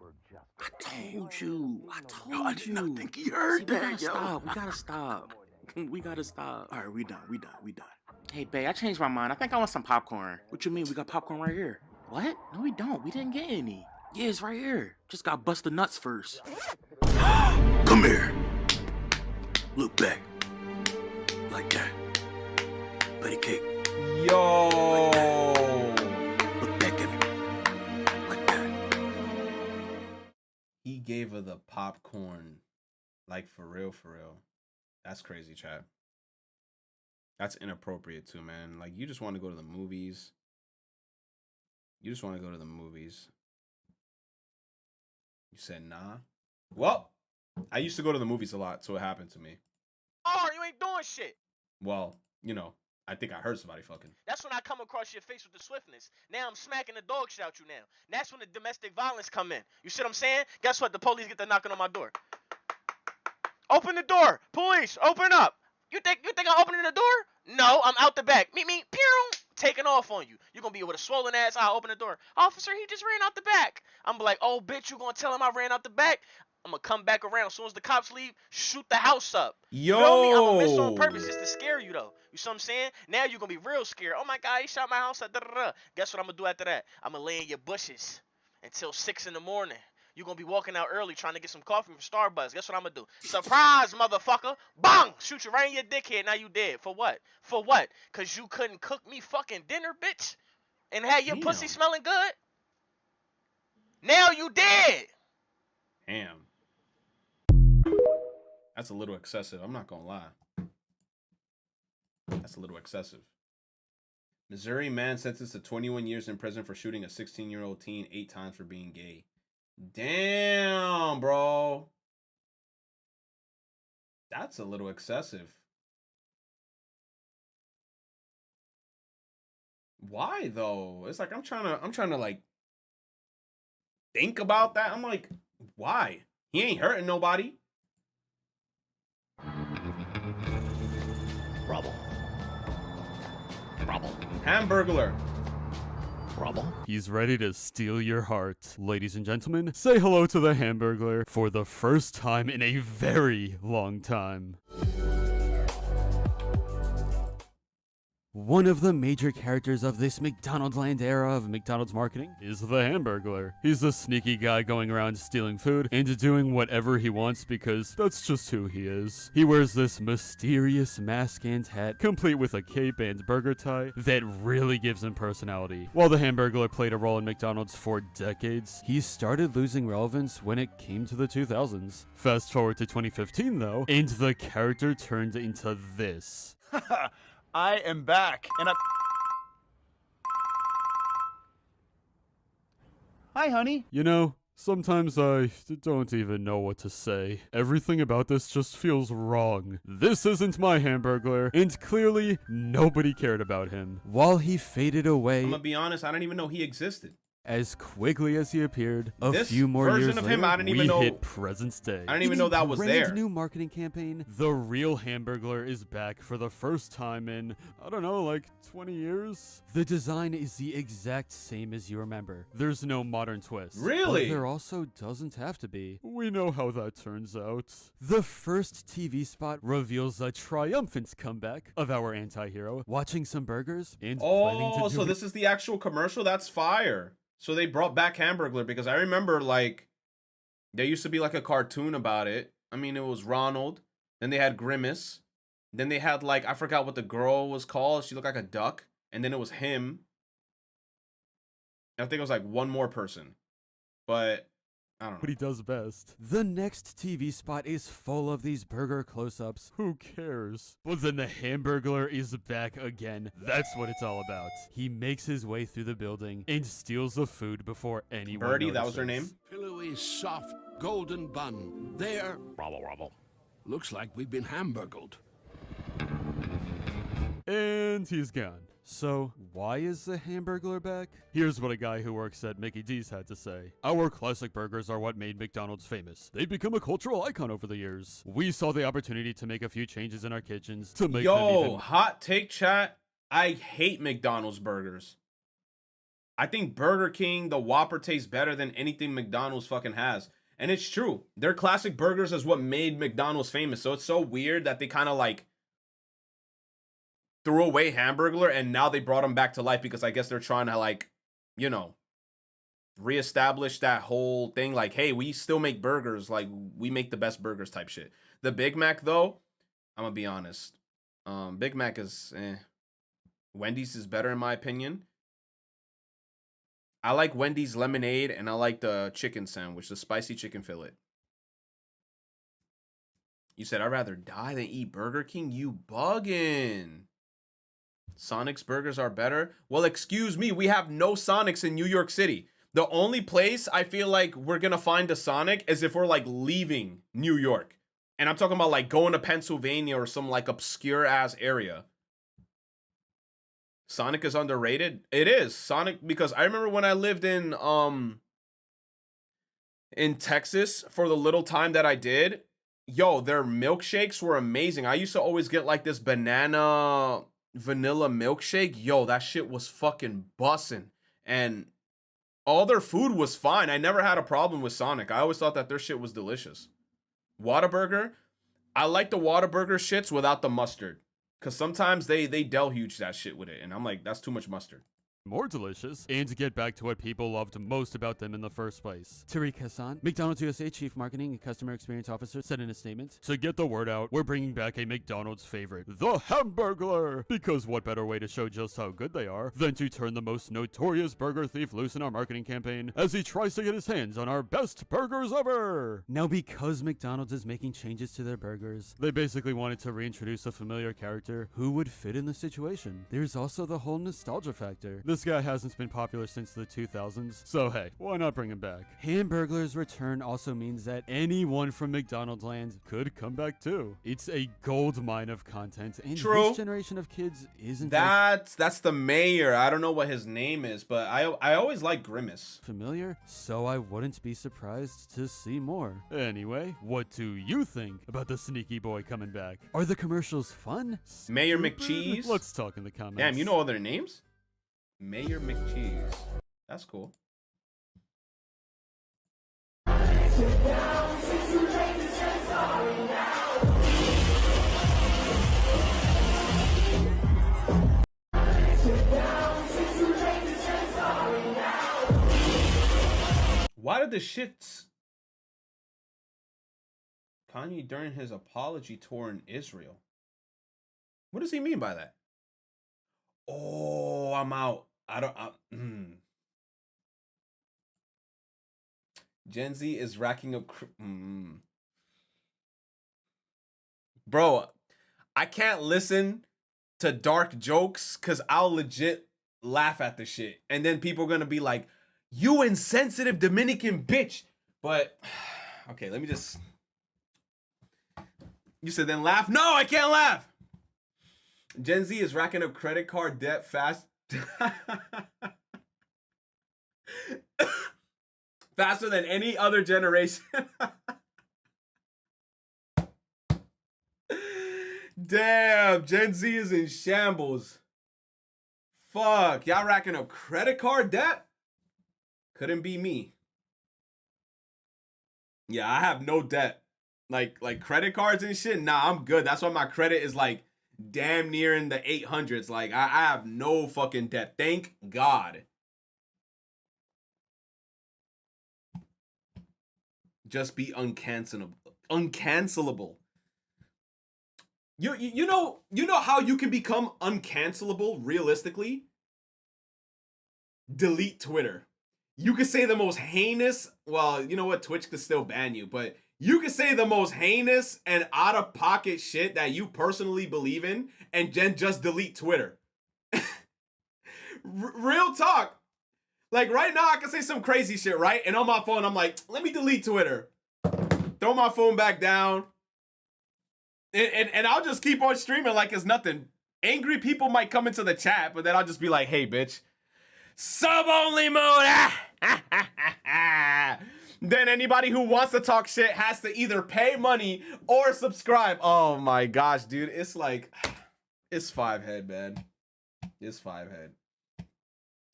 I told you. I did not think he heard that, yo. We gotta stop. We gotta stop. All right, we done. Hey, babe, I changed my mind. I think I want some popcorn. What you mean? We got popcorn right here. What? No, we don't. We didn't get any. Yeah, it's right here. Just gotta bust the nuts first. Come here. Look back. Like that. Patty cake. Yo. Look back at me. Like that. He gave her the popcorn. Like, for real, for real. That's crazy, chat. That's inappropriate, too, man. Like, you just want to go to the movies. You said, nah. Well, I used to go to the movies a lot, so it happened to me. Oh, you ain't doing shit. Well, you know, I think I heard somebody fucking. That's when I come across your face with the swiftness. Now I'm smacking the dog shit out you now. That's when the domestic violence come in. You see what I'm saying? Guess what? The police get to knocking on my door. Open the door. Police, open up. You think I'm opening the door? No, I'm out the back. Meet me. Pew! Taking off on you. You're going to be with a swollen ass. I'll open the door. Officer, he just ran out the back. I'm like, oh, bitch, you going to tell him I ran out the back? I'm going to come back around. As soon as the cops leave, shoot the house up. Yo. You know me? I'm going to miss on purpose just to scare you, though. You see what I'm saying? Now you're going to be real scared. Oh, my God, he shot my house up. Guess what I'm going to do after that? I'm going to lay in your bushes until 6 in the morning. You're going to be walking out early trying to get some coffee from Starbucks. Guess what I'm going to do? Surprise, motherfucker. Bang! Shoot you right in your dickhead. Now you dead. For what? For what? Because you couldn't cook me fucking dinner, bitch? And had your pussy smelling good? Now you dead. Damn. That's a little excessive. I'm not going to lie. That's a little excessive. Missouri man sentenced to 21 years in prison for shooting a 16-year-old teen 8 times for being gay. Damn, bro. That's a little excessive. Why though? It's like I'm trying to like think about that. I'm like, why? He ain't hurting nobody. Rubble. Hamburglar. Rubble. He's ready to steal your heart. Ladies and gentlemen, say hello to the Hamburglar for the first time in a very long time. One of the major characters of this McDonald's land era of McDonald's marketing is the Hamburglar. He's the sneaky guy going around stealing food and doing whatever he wants because that's just who he is. He wears this mysterious mask and hat, complete with a cape and burger tie, that really gives him personality. While the Hamburglar played a role in McDonald's for decades, he started losing relevance when it came to the 2000s. Fast forward to 2015 though, and the character turned into this. I am back, and Hi, honey. You know, sometimes I don't even know what to say. Everything about this just feels wrong. This isn't my Hamburglar, and clearly nobody cared about him. While he faded away, I'm gonna be honest, I didn't even know he existed. As quickly as he appeared, a This few more version years of later, him, I didn't even we know- hit present day. I didn't even know that was In a there. brand new marketing campaign, the real Hamburglar is back for the first time in, I don't know, like 20 years? The design is the exact same as you remember. There's no modern twist. Really? But there also doesn't have to be. We know how that turns out. The first TV spot reveals a triumphant comeback of our anti-hero, watching some burgers and planning to Oh, do so this is the actual commercial? That's fire. So they brought back Hamburglar because I remember, like, there used to be like a cartoon about it. I mean, it was Ronald. Then they had Grimace. Then they had, like, I forgot what the girl was called. She looked like a duck. And then it was him. I think it was like one more person. But I don't know. what he does best. The next TV spot is full of these burger close-ups. Who cares? But then the Hamburglar is back again. That's what it's all about. He makes his way through the building and steals the food before anyone Birdie, that was her notices. name? Pillowy, soft, golden bun. There. Rubble, rubble. Looks like we've been hamburgled. And he's gone. So, why is the Hamburglar back? Here's what a guy who works at Mickey D's had to say. Our classic burgers are what made McDonald's famous. They've become a cultural icon over the years. We saw the opportunity to make a few changes in our kitchens to make them even... Hot take chat. I hate McDonald's burgers. I think Burger King, the Whopper tastes better than anything McDonald's fucking has. And it's true. Their classic burgers is what made McDonald's famous. So it's so weird that they kind of like threw away Hamburglar and now they brought him back to life because I guess they're trying to, like, you know, reestablish that whole thing. Like, hey, we still make burgers. Like, we make the best burgers type shit. The Big Mac, though, I'm gonna be honest. Big Mac is Wendy's is better in my opinion. I like Wendy's lemonade and I like the chicken sandwich, the spicy chicken fillet. You said I'd rather die than eat Burger King? You bugging. Sonic's burgers are better? Well, excuse me, we have no Sonics in New York City. The only place I feel like we're gonna find a Sonic is if we're like leaving New York. And I'm talking about like going to Pennsylvania or some like obscure ass area. Sonic is underrated? It is. Sonic, because I remember when I lived in Texas for the little time that I did, yo, their milkshakes were amazing. I used to always get like this banana vanilla milkshake. Yo, that shit was fucking bussin'. And all their food was fine. I never had a problem with Sonic. I always thought that their shit was delicious. Whataburger, I like the Whataburger shits without the mustard. Because sometimes they deluge that shit with it. And I'm like, that's too much mustard. more delicious, and to get back to what people loved most about them in the first place. Tariq Hassan, McDonald's USA Chief Marketing and Customer Experience Officer, said in a statement, "To get the word out, we're bringing back a McDonald's favorite, the Hamburglar, because what better way to show just how good they are than to turn the most notorious burger thief loose in our marketing campaign as he tries to get his hands on our best burgers ever." Now, because McDonald's is making changes to their burgers, they basically wanted to reintroduce a familiar character who would fit in the situation. There's also the whole nostalgia factor. This guy hasn't been popular since the 2000s, so hey, why not bring him back? Hamburglar's return also means that anyone from McDonald's land could come back too. It's a gold mine of content, and True. this generation of kids isn't That's the mayor. I don't know what his name is, but I always like Grimace. familiar, so I wouldn't be surprised to see more. Anyway, what do you think about the sneaky boy coming back? Are the commercials fun? Mayor Stupid? McCheese? Let's talk in the comments. Damn, you know all their names? Mayor McCheese. That's cool. Why did the shits Kanye during his apology tour in Israel? What does he mean by that? Oh, I'm out. Gen Z is racking up. Bro, I can't listen to dark jokes because I'll legit laugh at the shit. And then people are going to be like, you insensitive Dominican bitch. But, okay, let me just. You said then laugh? No, I can't laugh. Gen Z is racking up credit card debt fast. Faster than any other generation. Damn, Gen Z is in shambles. Fuck, y'all racking up credit card debt? Couldn't be me. Yeah, I have no debt. Like credit cards and shit. Nah, I'm good. That's why my credit is like damn near in the 800s. Like I have no fucking debt. Thank God. Just be uncancelable. Uncancelable. You know how you can become uncancelable realistically? Delete Twitter. You could say the most heinous, well, you know what, Twitch could still ban you, but you could say the most heinous and out of pocket shit that you personally believe in and then just delete Twitter. Real talk. Like right now I can say some crazy shit, right? And on my phone I'm like, let me delete Twitter. Throw my phone back down. And I'll just keep on streaming like it's nothing. Angry people might come into the chat, but then I'll just be like, hey, bitch. Sub only mode. Then anybody who wants to talk shit has to either pay money or subscribe. Oh my gosh, dude. It's like, it's 5head, man. It's 5head.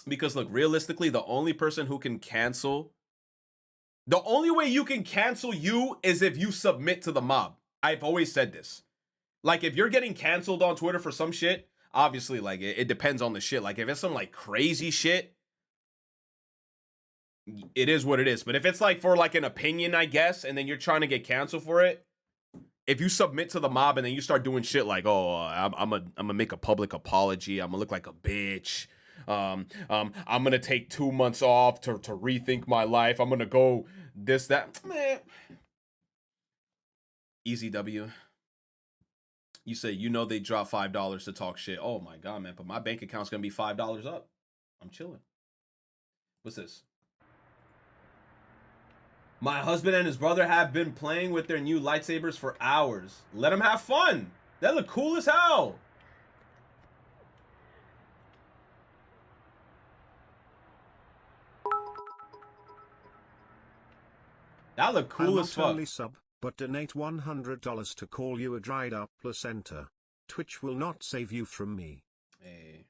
Because look, realistically, the only person who can cancel, the only way you can cancel you is if you submit to the mob. I've always said this. Like, if you're getting canceled on Twitter for some shit, obviously, like, it depends on the shit. Like, if it's some, like, crazy shit, it is what it is. But if it's, like, for, like, an opinion, I guess, and then you're trying to get canceled for it, if you submit to the mob and then you start doing shit like, oh, I'm gonna make a public apology, I'm gonna look like a bitch, I'm gonna take 2 months off to rethink my life, I'm gonna go this, that, man. Easy W. You say, you know, they drop $5 to talk shit. Oh my God, man. But my bank account's going to be $5 up. I'm chilling. What's this? My husband and his brother have been playing with their new lightsabers for hours. Let them have fun. They look cool as hell. That look cool as fuck. Only sub, but donate $100 to call you a dried up placenta. Twitch will not save you from me. Hey,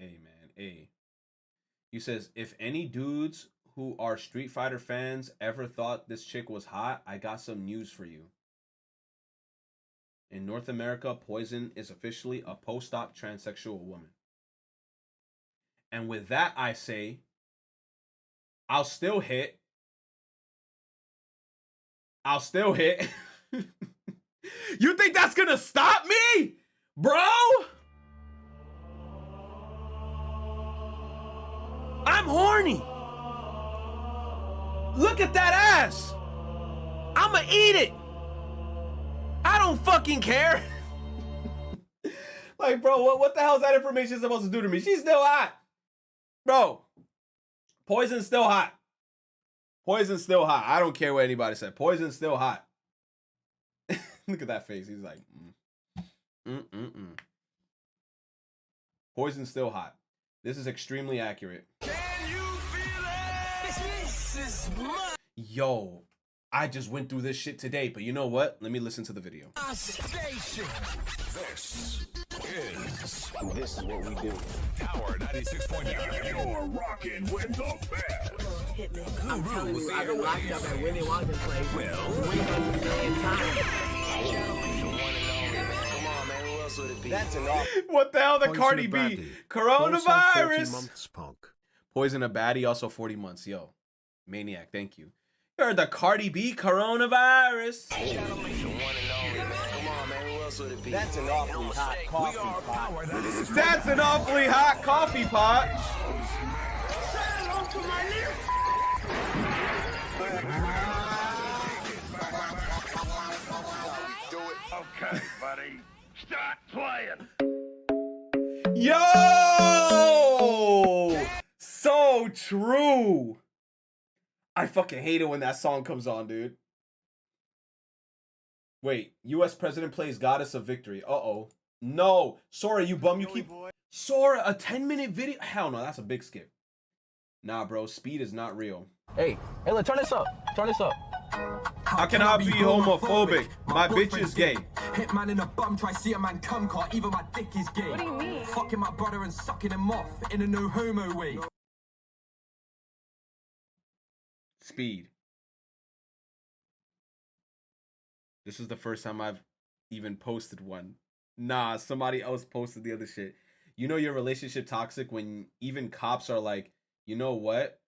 man, hey. He says, if any dudes who are Street Fighter fans ever thought this chick was hot, I got some news for you. In North America, Poison is officially a post-op transsexual woman. And with that, I say, I'll still hit. You think that's gonna stop me, bro? I'm horny. Look at that ass. I'ma eat it. I don't fucking care. Like, bro, what the hell is that information supposed to do to me? She's still hot. Bro, Poison's still hot. Poison's still hot. I don't care what anybody said. Poison's still hot. Look at that face. He's like, Poison's still hot. This is extremely accurate. Can you feel it? Yo, I just went through this shit today, but you know what? Let me listen to the video. Station. This is what we do. Tower 96.9. You're rocking with the best. I'm telling you, I've been locked up at Willy Wonka's place. Well, That's enough. What the hell? The Poison Cardi a B. baddie. Coronavirus. 40 months, punk. Poison a baddie, also 40 months. Yo, Maniac, thank you. You heard the Cardi B coronavirus. That's an awfully hot coffee pot. That's an awfully hot coffee pot. Okay, buddy. Start playing. Yo! So true. I fucking hate it when that song comes on, dude. Wait, U.S. President plays Goddess of Victory. Uh-oh. No. Sora, you bum. You keep... Sora, a 10-minute video? Hell no, that's a big skip. Nah, bro. Speed is not real. Hey, look, turn this up. Turn this up. How can I be homophobic? My bitch is gay. Hitman in a bum, try see a man come car, even my dick is gay. What do you mean? Fucking my brother and sucking him off in a no homo way. Speed. This is the first time I've even posted one. Nah, somebody else posted the other shit. You know your relationship toxic when even cops are like, you know what?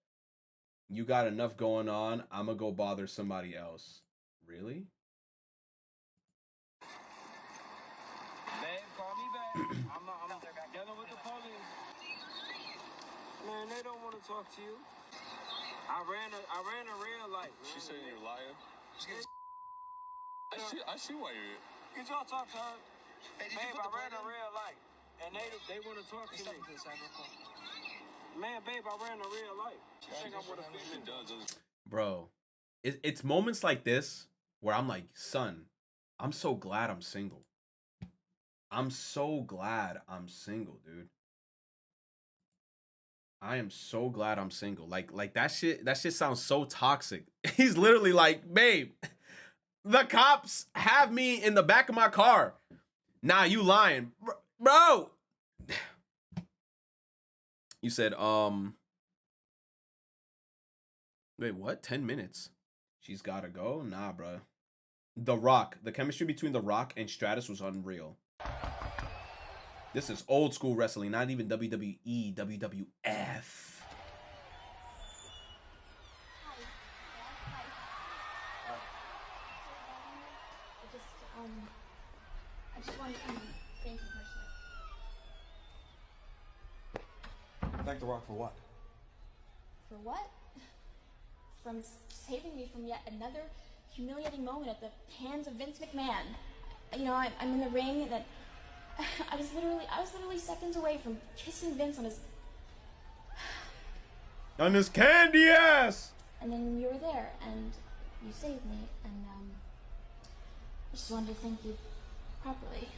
You got enough going on. I'ma go bother somebody else. Really? Babe, call me back. I'm dealing with the police. Man, they don't want to talk to you. I ran a red light. She saying you're lying. I see why you're. Could y'all talk to her? Hey, babe, I ran a red light, and they want to talk to me. Man, babe, I ran a red light. She think I'm with a female. Bro, it's moments like this where I'm like, son, I'm so glad I'm single. I'm so glad I'm single, dude. I am so glad I'm single. Like that shit sounds so toxic. He's literally like, babe, the cops have me in the back of my car. Nah, you lying. Bro. You said, wait, what? 10 minutes. She's gotta go? Nah, bro. The Rock. The chemistry between The Rock and Stratus was unreal. This is old school wrestling, not even WWE, WWF. I just wanted to thank you personally. Thank The Rock for what? For what? From saving me from yet another humiliating moment at the hands of Vince McMahon. You know, I'm in the ring, and that I was literally seconds away from kissing Vince on his candy ass. And then you were there, and you saved me, and I just wanted to thank you properly.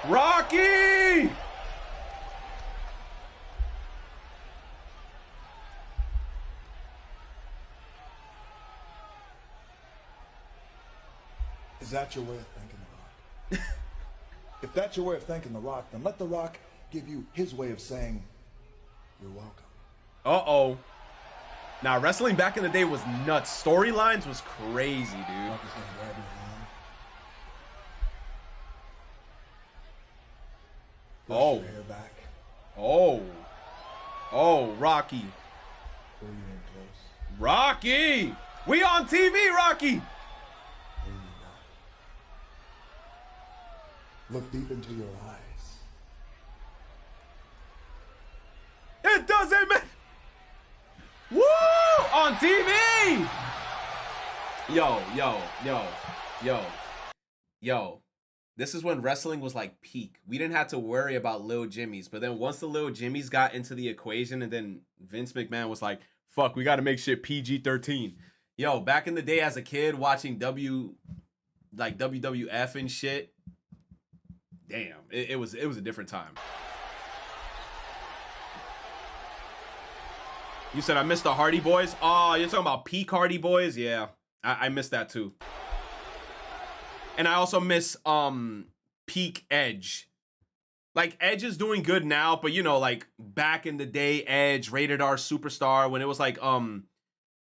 Rocky! Is that your way of thanking The Rock? If that's your way of thanking The Rock, then let The Rock give you his way of saying, you're welcome. Uh-oh. Now, wrestling back in the day was nuts. Storylines was crazy, dude. Rock is gonna grab your hand. Oh. Brush your hair back. Oh. Oh, Rocky. Pull you in close. Rocky! We on TV, Rocky! Look deep into your eyes. It doesn't matter. Woo! On TV! Yo. This is when wrestling was like peak. We didn't have to worry about Lil Jimmy's. But then once the Lil Jimmy's got into the equation, and then Vince McMahon was like, fuck, we got to make shit PG-13. Yo, back in the day as a kid watching WWF and shit, damn, it was a different time. You said I missed the Hardy Boys? Oh, you're talking about peak Hardy Boys? Yeah, I missed that too. And I also miss peak Edge. Like, Edge is doing good now, but you know, like back in the day, Edge, rated R superstar, when it was like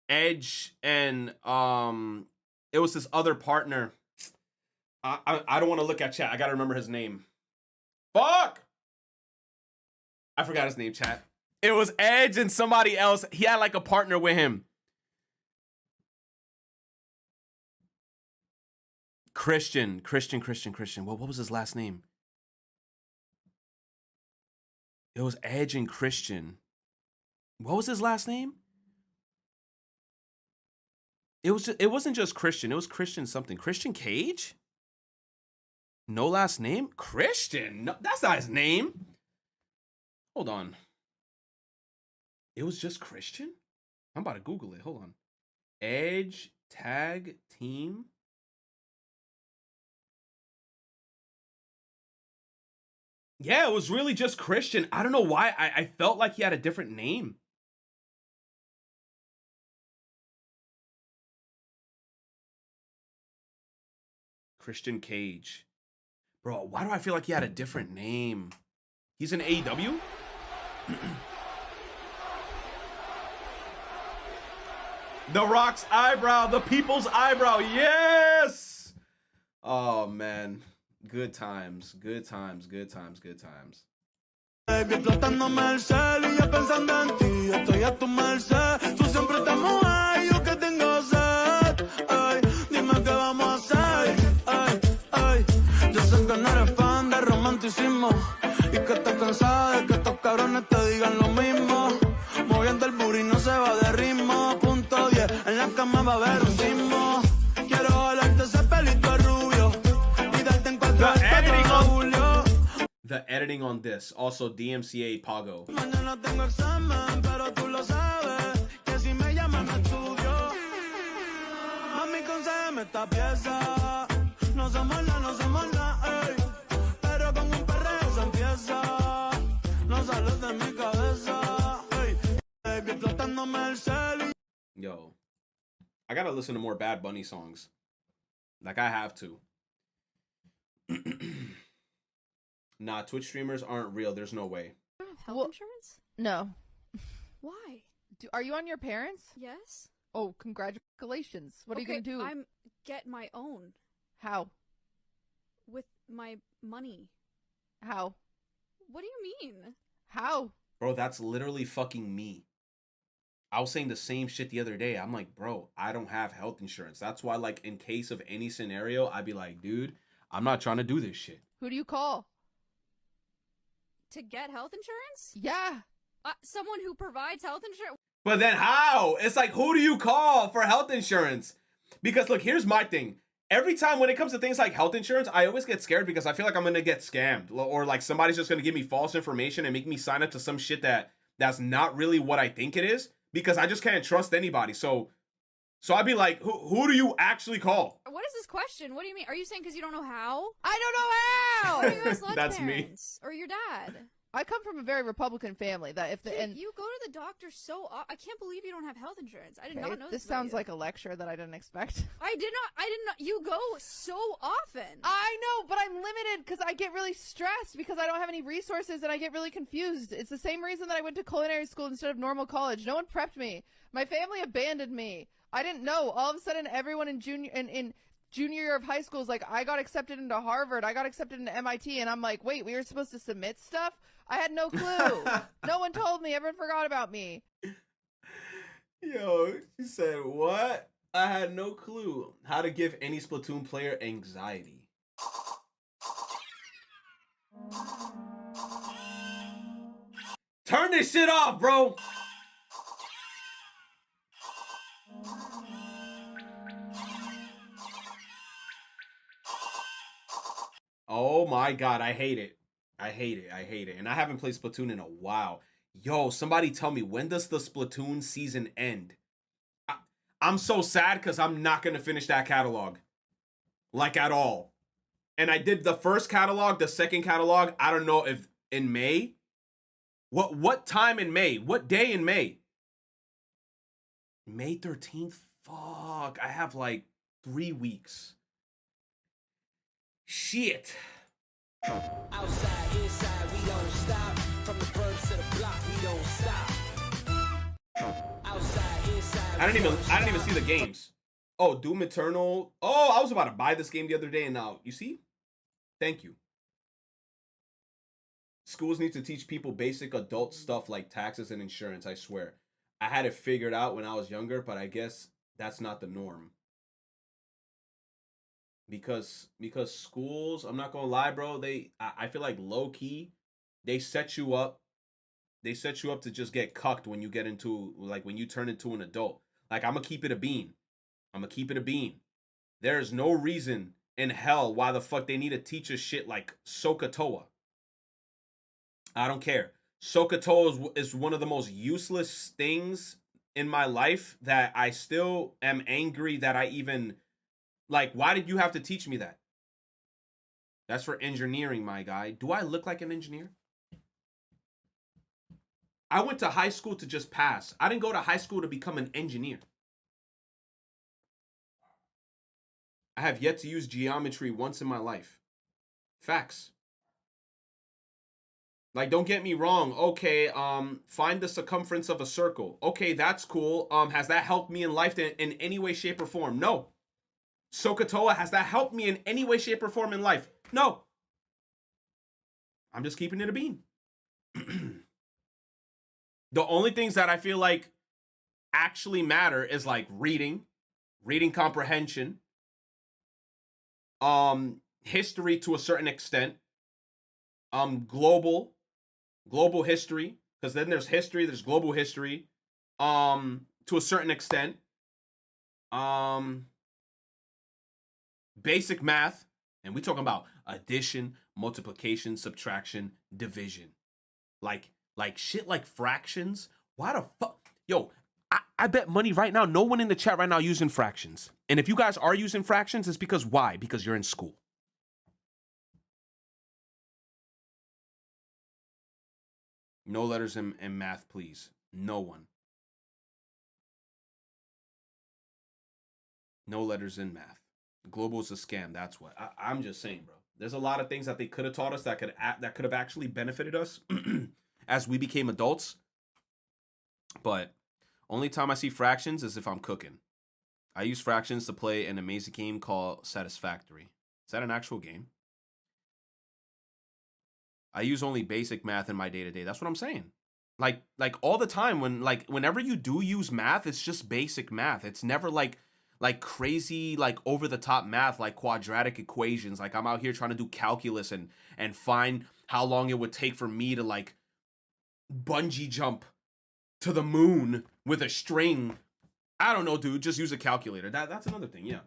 Edge and it was this other partner. I don't want to look at chat. I gotta remember his name. Fuck! I forgot his name, chat. It was Edge and somebody else. He had like a partner with him. Christian. What was his last name? It was Edge and Christian. What was his last name? It wasn't just Christian. It was Christian something. Christian Cage? No last name? Christian? No, that's not his name. Hold on. It was just Christian? I'm about to Google it. Hold on. Edge tag team. Yeah, it was really just Christian. I don't know why. I felt like he had a different name. Christian Cage. Bro, why do I feel like he had a different name? He's in AEW? The Rock's eyebrow, the people's eyebrow. Yes! Oh, man. Good times, good times, good times, good times. Baby, explotándome el cel y yo pensando en ti. Estoy a tu merced. Tú siempre estás mujer, yo que tengo sed. Ay, dime qué vamos a hacer. Ay, ay. Yo sé que no eres fan de romanticismo y que estás cansada de que estos cabrones te digan lo mismo. Moviendo el booty no se va de ritmo. Punto 10, en la cama va a haber un sismo. Quiero jalarte ese pelito rubio y darte en cuatro de julio. The editing on this, also DMCA Pago. Mañana tengo examen, pero tú lo sabes, que si me llaman al estudio. Mami, concédeme esta pieza. No somos nada, ey. Pero con un perreo se empieza. No sales de mi cabeza, ey. Baby, explotándome el cel. Yo, I gotta listen to more Bad Bunny songs. Like, I have to. Nah, Twitch streamers aren't real. There's no way. Health insurance? No. Why? Are you on your parents? Yes. Oh, congratulations. What are you gonna do? I'm get my own. How? With my money. How? What do you mean? How? Bro, that's literally fucking me. I was saying the same shit the other day. I'm like, bro, I don't have health insurance. That's why, like, in case of any scenario, I'd be like, dude, I'm not trying to do this shit. Who do you call? To get health insurance? Yeah. Someone who provides health insurance? But then how? It's like, who do you call for health insurance? Because look, here's my thing. Every time when it comes to things like health insurance, I always get scared because I feel like I'm going to get scammed. Or like somebody's just going to give me false information and make me sign up to some shit that's not really what I think it is. Because I just can't trust anybody. So I'd be like, who do you actually call? What is this question? What do you mean? Are you saying because you don't know how? I don't know how! What are your slut That's parents? Or your dad? I come from a very Republican family. That if the Dude, you go to the doctor so often. I can't believe you don't have health insurance. I did not know this about sounds you. like a lecture that I didn't expect. I did not. You go so often. I know, but I'm limited because I get really stressed because I don't have any resources and I get really confused. It's the same reason that I went to culinary school instead of normal college. No one prepped me. My family abandoned me. I didn't know. All of a sudden, everyone in junior year of high school is like, I got accepted into Harvard. I got accepted into MIT. And I'm like, wait, we were supposed to submit stuff? I had no clue. No one told me. Everyone forgot about me. Yo, she said, what? I had no clue how to give any Splatoon player anxiety. Turn this shit off, bro. Oh my god, I hate it. I hate it. I hate it. And I haven't played Splatoon in a while. Yo, somebody tell me, when does the Splatoon season end? I'm so sad because I'm not going to finish that catalog. Like, at all. And I did the first catalog, the second catalog, I don't know if in May. What time in May? What day in May? May 13th? Fuck. I have like 3 weeks. Shit. Outside, inside, we don't stop. From the birds to the block, we don't stop. Outside, inside. I didn't even see the games. Oh, Doom Eternal. Oh, I was about to buy this game the other day, and now you see? Thank you. Schools need to teach people basic adult stuff like taxes and insurance, I swear. I had it figured out when I was younger, but I guess that's not the norm. Because schools, I'm not gonna lie, bro, I feel like low key, they set you up to just get cucked when you get into, like, when you turn into an adult. Like, I'm gonna keep it a bean. There is no reason in hell why the fuck they need to teach us shit like SOHCAHTOA. I don't care. SOHCAHTOA is one of the most useless things in my life that I still am angry that I even, like, why did you have to teach me that? That's for engineering, my guy. Do I look like an engineer? I went to high school to just pass. I didn't go to high school to become an engineer. I have yet to use geometry once in my life. Facts. Like, don't get me wrong. Okay, find the circumference of a circle. Okay, that's cool. Has that helped me in life in any way, shape, or form? No. SOHCAHTOA, has that helped me in any way, shape, or form in life? No. I'm just keeping it a bean. The only things that I feel like actually matter is like reading comprehension, history to a certain extent, global history, because then there's history, there's global history, to a certain extent, basic math, and we talking about addition, multiplication, subtraction, division, like shit like fractions. Why the fuck? Yo, I bet money right now, no one in the chat right now using fractions. And if you guys are using fractions, it's because why? Because you're in school. No letters in math, please. No one. No letters in math. Global is a scam. That's what. I'm just saying, bro. There's a lot of things that they could have taught us that could have actually benefited us as we became adults. But only time I see fractions is if I'm cooking. I use fractions to play an amazing game called Satisfactory. Is that an actual game? I use only basic math in my day-to-day. That's what I'm saying. Like all the time whenever you do use math, it's just basic math. It's never like crazy, like over the top math, like quadratic equations. Like I'm out here trying to do calculus and find how long it would take for me to like bungee jump to the moon with a string. I don't know, dude. Just use a calculator. That's another thing, yeah.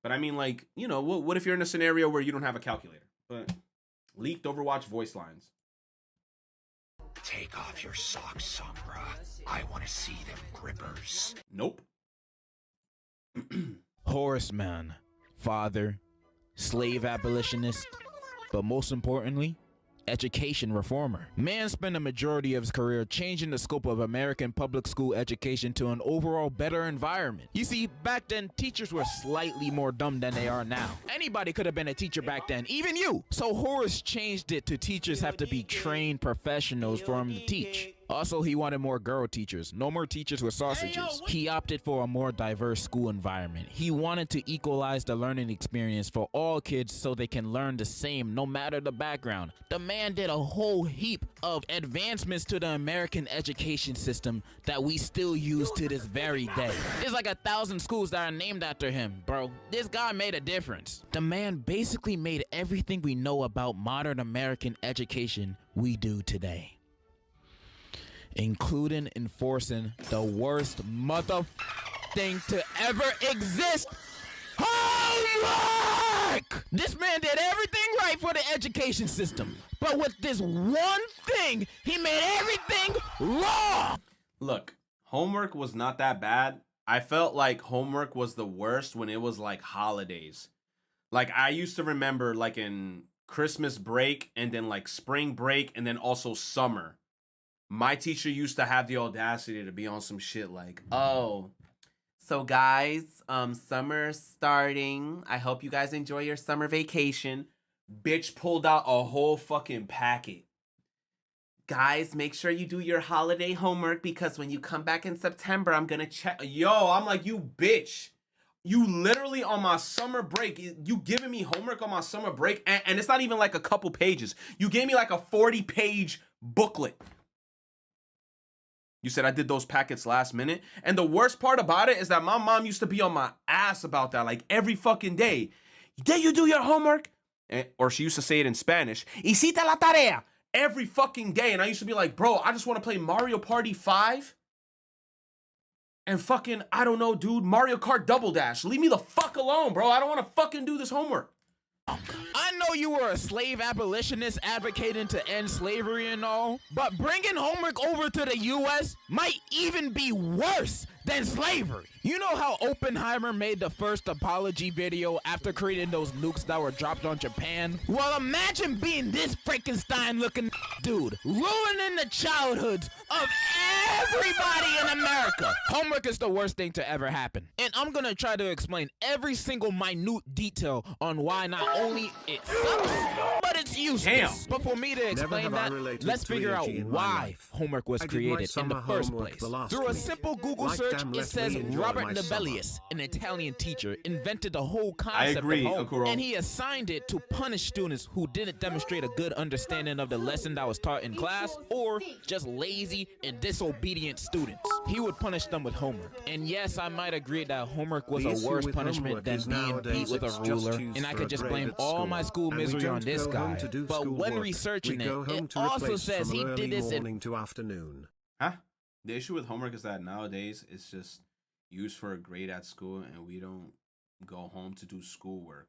But I mean, like, you know, what if you're in a scenario where you don't have a calculator? But leaked Overwatch voice lines. Take off your socks, Sombra. I want to see them grippers. Nope. Horseman, father, slave abolitionist, but most importantly, education reformer. Man spent a majority of his career changing the scope of American public school education to an overall better environment. You see, back then, teachers were slightly more dumb than they are now. Anybody could have been a teacher back then, even you. So Horace changed it to teachers have to be trained professionals for him to teach. Also, he wanted more girl teachers, no more teachers with sausages. He opted for a more diverse school environment. He wanted to equalize the learning experience for all kids so they can learn the same no matter the background. The man did a whole heap of advancements to the American education system that we still use to this very day. There's like 1,000 schools that are named after him, bro. This guy made a difference. The man basically made everything we know about modern American education we do today, including enforcing the worst mother thing to ever exist, homework! This man did everything right for the education system, but with this one thing, he made everything wrong! Look, homework was not that bad. I felt like homework was the worst when it was like holidays. Like I used to remember like in Christmas break and then like spring break and then also summer. My teacher used to have the audacity to be on some shit like, oh, So guys, summer's starting. I hope you guys enjoy your summer vacation. Bitch pulled out a whole fucking packet. Guys, make sure you do your holiday homework because when you come back in September, I'm gonna check. Yo, I'm like, you bitch. You literally on my summer break, you giving me homework on my summer break, and it's not even like a couple pages. You gave me like a 40-page booklet. You said I did those packets last minute. And the worst part about it is that my mom used to be on my ass about that, like every fucking day. Did you do your homework? Or she used to say it in Spanish. Hiciste la tarea. Every fucking day. And I used to be like, bro, I just want to play Mario Party 5. And fucking, I don't know, dude, Mario Kart Double Dash. Leave me the fuck alone, bro. I don't want to fucking do this homework. I know you were a slave abolitionist advocating to end slavery and all, but bringing homework over to the U.S. might even be worse than slavery. You know how Oppenheimer made the first apology video after creating those nukes that were dropped on Japan? Well, imagine being this Frankenstein-looking dude, ruining the childhoods of everybody in America. Homework is the worst thing to ever happen. And I'm gonna try to explain every single minute detail on why not only it sucks, but it's useless. Damn. But for me to explain that, let's figure out why homework was created in the first place. Through a simple Google search, it says Robert Nebelius, an Italian teacher, invented the whole concept of homework, and he assigned it to punish students who didn't demonstrate a good understanding of the lesson that was taught in class, or just lazy and disobedient students. He would punish them with homework. And yes, I might agree that homework was a worse punishment than being beat with a ruler, and I could just blame all my school misery on this guy. But when researching it also says he did this in to afternoon. Huh? The issue with homework is that nowadays it's just used for a grade at school, and we don't go home to do schoolwork.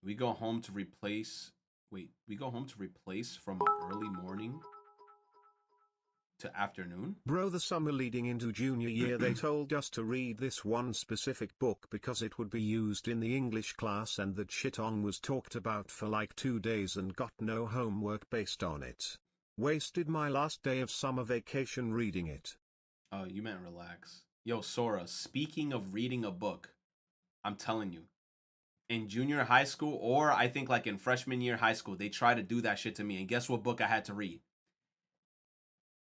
We go home to replace. Wait, we go home to replace from early morning to afternoon? Bro, the summer leading into junior year they told us to read this one specific book because it would be used in the English class, and that shit on was talked about for like 2 days and got no homework based on it. Wasted my last day of summer vacation reading it. Oh, you meant relax. Yo, Sora, speaking of reading a book, I'm telling you, in junior high school, or I think like in freshman year high school, they tried to do that shit to me, and guess what book I had to read?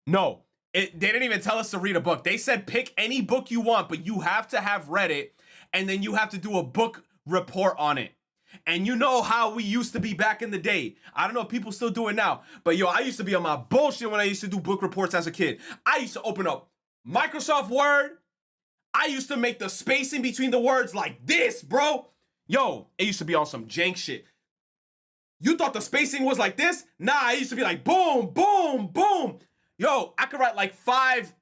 No, they didn't even tell us to read a book. They said pick any book you want, but you have to have read it, and then you have to do a book report on it. And you know how we used to be back in the day. I don't know if people still do it now, but yo, I used to be on my bullshit when I used to do book reports as a kid. I used to open up Microsoft Word. I used to make the spacing between the words like this, bro. Yo, it used to be on some jank shit. You thought the spacing was like this? Nah, it used to be like boom, boom, boom. Yo, I could write like 5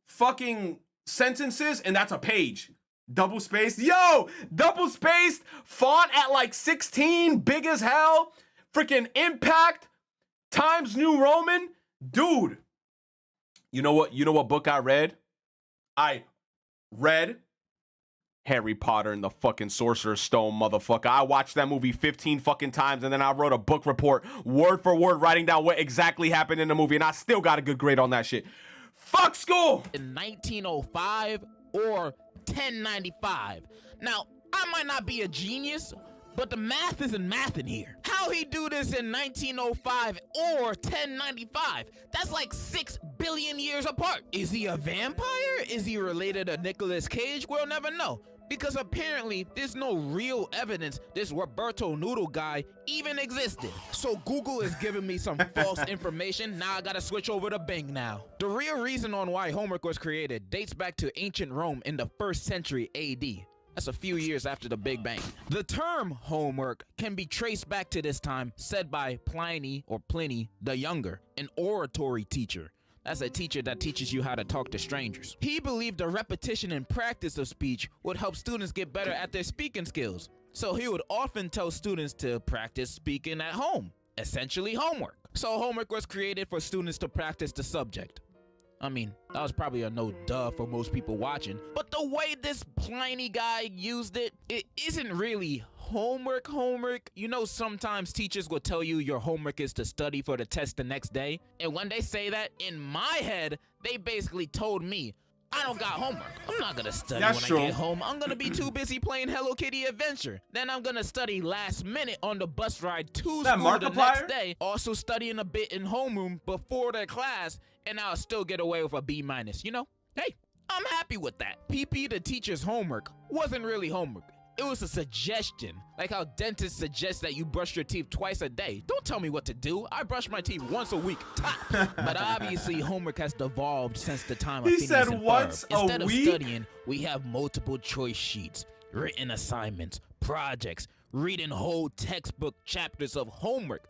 fucking sentences, and that's a page. Double spaced. Yo, double spaced, font at like 16, big as hell. Freaking impact, Times New Roman. Dude, you know what book I read? I read Harry Potter and the fucking Sorcerer's Stone, motherfucker. I watched that movie 15 fucking times, and then I wrote a book report, word for word, writing down what exactly happened in the movie, and I still got a good grade on that shit. Fuck school! In 1905 or 1095. Now, I might not be a genius, but the math isn't math in here. How he do this in 1905 or 1095? That's like 6 billion years apart. Is he a vampire? Is he related to Nicolas Cage? We'll never know, because apparently there's no real evidence this Roberto Noodle guy even existed. So Google is giving me some false information. Now I gotta switch over to Bing now. The real reason on why homework was created dates back to ancient Rome in the 1st century AD. That's a few years after the Big Bang. The term homework can be traced back to this time, said by Pliny or Pliny the Younger, an oratory teacher. That's a teacher that teaches you how to talk to strangers. He believed the repetition and practice of speech would help students get better at their speaking skills. So he would often tell students to practice speaking at home, essentially homework. So homework was created for students to practice the subject. I mean, that was probably a no duh for most people watching, but the way this Pliny guy used it, it isn't really homework. You know, sometimes teachers will tell you your homework is to study for the test the next day, and when they say that, in my head, they basically told me, I don't got homework. I'm not gonna study That's when true. I get home. I'm gonna be too busy playing Hello Kitty Adventure. Then I'm gonna study last minute on the bus ride to That school the Markiplier? next day. Also studying a bit in homeroom before the class, and I'll still get away with a B-. You know? Hey, I'm happy with that. PP, the teacher's homework, wasn't really homework. It was a suggestion, like how dentists suggest that you brush your teeth twice a day. Don't tell me what to do. I brush my teeth once a week, tops. But obviously, homework has devolved since the time of He Phineas said and once Ferb. a Instead of week? studying, we have multiple choice sheets, written assignments, projects, reading whole textbook chapters of homework.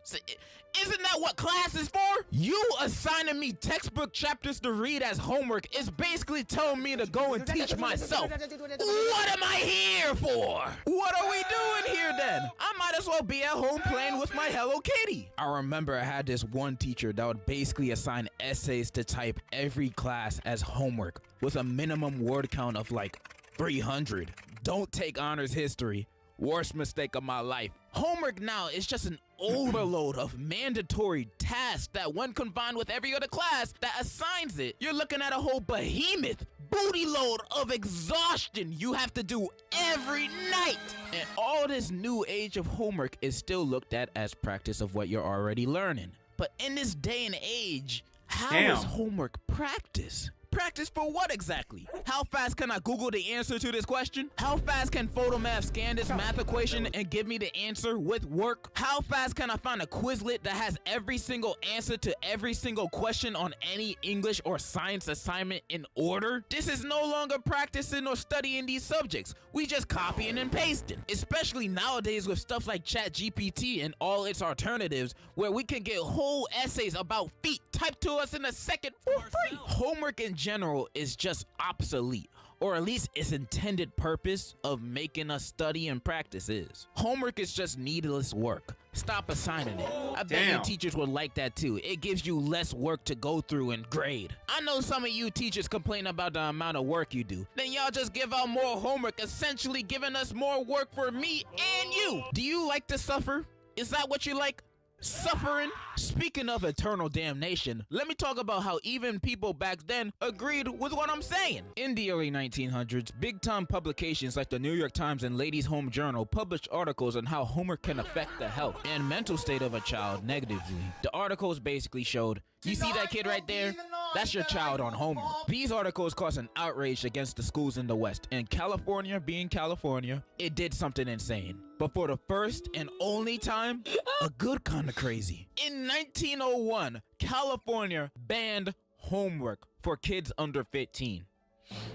Isn't that what class is for? You assigning me textbook chapters to read as homework is basically telling me to go and teach myself. What am I here for? What are we doing here then? I might as well be at home playing with my Hello Kitty. I remember I had this one teacher that would basically assign essays to type every class as homework with a minimum word count of like 300. Don't take honors history. Worst mistake of my life. Homework now is just an overload of mandatory tasks that when combined with every other class that assigns it, you're looking at a whole behemoth booty load of exhaustion you have to do every night. And all this new age of homework is still looked at as practice of what you're already learning. But in this day and age, how is homework practice? Practice for what exactly? How fast can I Google the answer to this question? How fast can Photomath scan this math equation and give me the answer with work? How fast can I find a Quizlet that has every single answer to every single question on any English or science assignment in order? This is no longer practicing or studying these subjects. We just copying and pasting. Especially nowadays with stuff like ChatGPT and all its alternatives, where we can get whole essays about feet typed to us in a second for free. Homework in general is just obsolete, or at least its intended purpose of making us study and practice is. Homework is just needless work. Stop assigning it. I bet your teachers would like that too. It gives you less work to go through and grade. I know some of you teachers complain about the amount of work you do. Then y'all just give out more homework, essentially giving us more work for me and you. Do you like to suffer? Is that what you like? Suffering? Speaking of eternal damnation, let me talk about how even people back then agreed with what I'm saying. In the early 1900s, big-time publications like the New York Times and Ladies' Home Journal published articles on how homework can affect the health and mental state of a child negatively. The articles basically showed, you see that kid right there? That's your child on homework. These articles caused an outrage against the schools in the West, and California being California, it did something insane. But for the first and only time, a good kind of crazy. In 1901, California banned homework for kids under 15.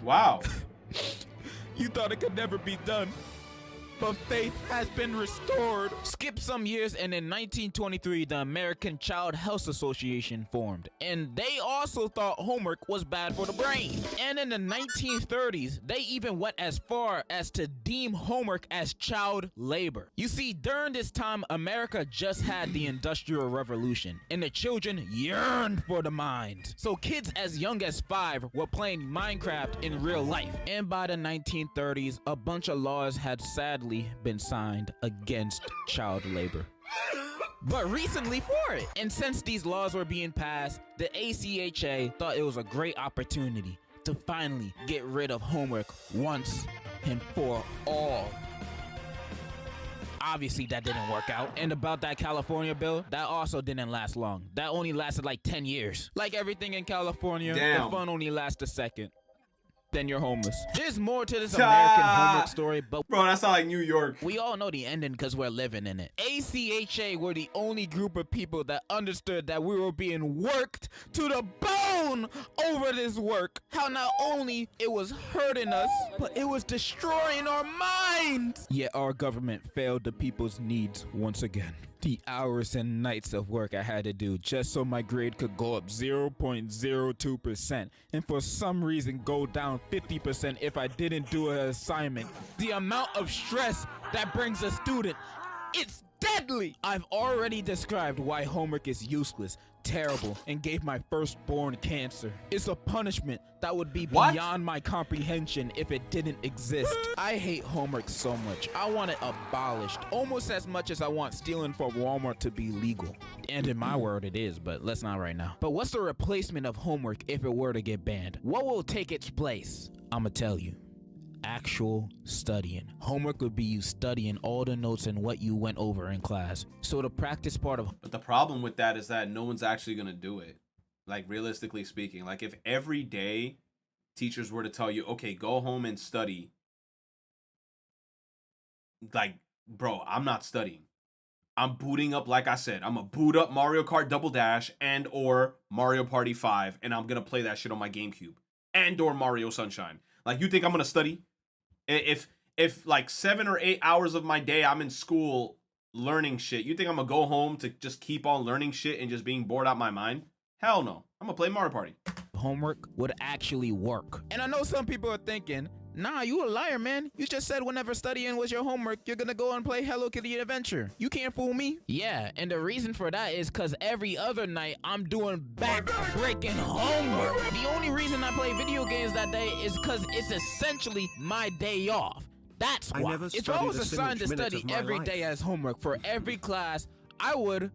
Wow. You thought it could never be done, but faith has been restored. Skip some years, and in 1923, the American Child Health Association formed, and they also thought homework was bad for the brain. And in the 1930s, they even went as far as to deem homework as child labor. You see, during this time, America just had the Industrial Revolution, and the children yearned for the mind. So kids as young as 5 were playing Minecraft in real life. And by the 1930s, a bunch of laws had sadly been signed against child labor, but recently for it. And since these laws were being passed, the ACHA thought it was a great opportunity to finally get rid of homework once and for all. Obviously that didn't work out. And about that California bill, that also didn't last long. That only lasted like 10 years. Like everything in California, the fun only lasts a second. Then you're homeless. There's more to this American homework story, but bro, that's not like New York. We all know the ending because we're living in it. ACHA were the only group of people that understood that we were being worked to the bone over this work. How not only it was hurting us, but it was destroying our minds. Yet our government failed the people's needs once again. The hours and nights of work I had to do just so my grade could go up 0.02% and for some reason go down 50% if I didn't do an assignment. The amount of stress that brings a student, it's deadly. I've already described why homework is useless. terrible and gave my firstborn cancer. It's a punishment that would be What? beyond my comprehension if it didn't exist. I hate homework so much. I want it abolished, almost as much as I want stealing from Walmart to be legal. And in my world it is, but let's not right now. But what's the replacement of homework if it were to get banned? What will take its place? I'ma tell you. Actual studying. Homework would be you studying all the notes and what you went over in class. So the practice part of... But the problem with that is that no one's actually going to do it. Like, realistically speaking. Like, if every day teachers were to tell you, okay, go home and study. Like, bro, I'm not studying. I'm booting up, like I said, I'm going to boot up Mario Kart Double Dash and or Mario Party 5. And I'm going to play that shit on my GameCube. And or Mario Sunshine. Like, you think I'm going to study? If like 7 or 8 hours of my day I'm in school learning shit, you think I'm gonna go home to just keep on learning shit and just being bored out my mind? Hell no. I'm gonna play Mario Party. Homework would actually work. And I know some people are thinking, nah, you a liar, man. You just said whenever studying was your homework, you're gonna go and play Hello Kitty Adventure. You can't fool me. Yeah, and the reason for that is because every other night I'm doing back-breaking homework. The only reason I play video games that day is because it's essentially my day off. That's why. If I was assigned to study every day as homework for every class, I would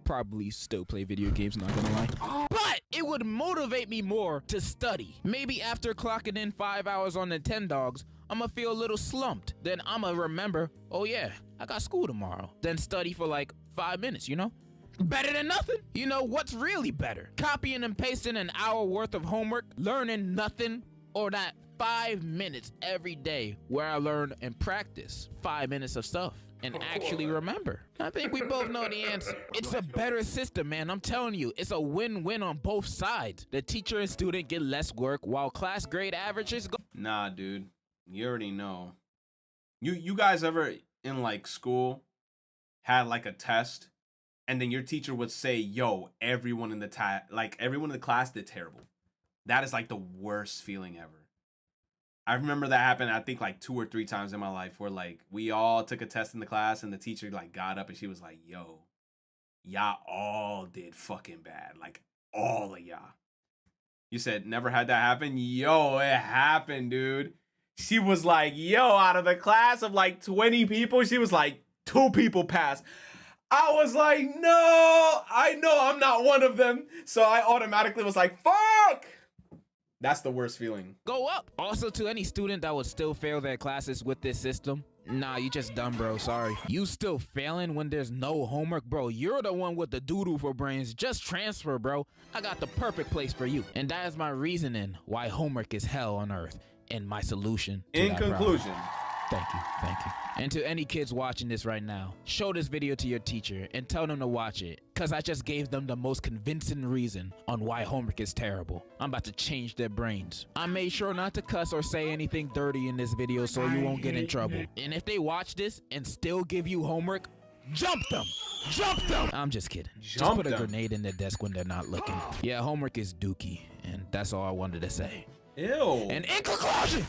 probably still play video games, not gonna lie. But it would motivate me more to study. Maybe after clocking in 5 hours on Nintendogs, I'ma feel a little slumped. Then I'ma remember, oh yeah, I got school tomorrow. Then study for like 5 minutes, you know? Better than nothing. You know what's really better? Copying and pasting an hour worth of homework, learning nothing, or that 5 minutes every day where I learn and practice 5 minutes of stuff and actually remember. I think we both know the answer. It's a better system, man. I'm telling you, it's a win-win on both sides. The teacher and student get less work while class grade averages go. Nah, dude. You already know. You guys ever in like school had like a test and then your teacher would say, yo, everyone in the class did terrible. That is like the worst feeling ever. I remember that happened, I think, like 2 or 3 times in my life where, like, we all took a test in the class and the teacher, like, got up and she was like, yo, y'all all did fucking bad. Like, all of y'all. You said, never had that happen? Yo, it happened, dude. She was like, yo, out of the class of, like, 20 people, she was like, 2 people passed. I was like, no, I know I'm not one of them. So I automatically was like, fuck. That's the worst feeling. Go up. Also, to any student that would still fail their classes with this system, nah, you just dumb, bro. Sorry. You still failing when there's no homework, bro. You're the one with the doodle for brains. Just transfer, bro. I got the perfect place for you. And that is my reasoning why homework is hell on earth and my solution to In conclusion. Thank you. Thank you. And to any kids watching this right now, show this video to your teacher and tell them to watch it, because I just gave them the most convincing reason on why homework is terrible. I'm about to change their brains. I made sure not to cuss or say anything dirty in this video so you won't get in trouble. And if they watch this and still give you homework, jump them! Jump them! I'm just kidding. Just put a grenade in their desk when they're not looking. Yeah, homework is dookie, and that's all I wanted to say. Ew. And in conclusion,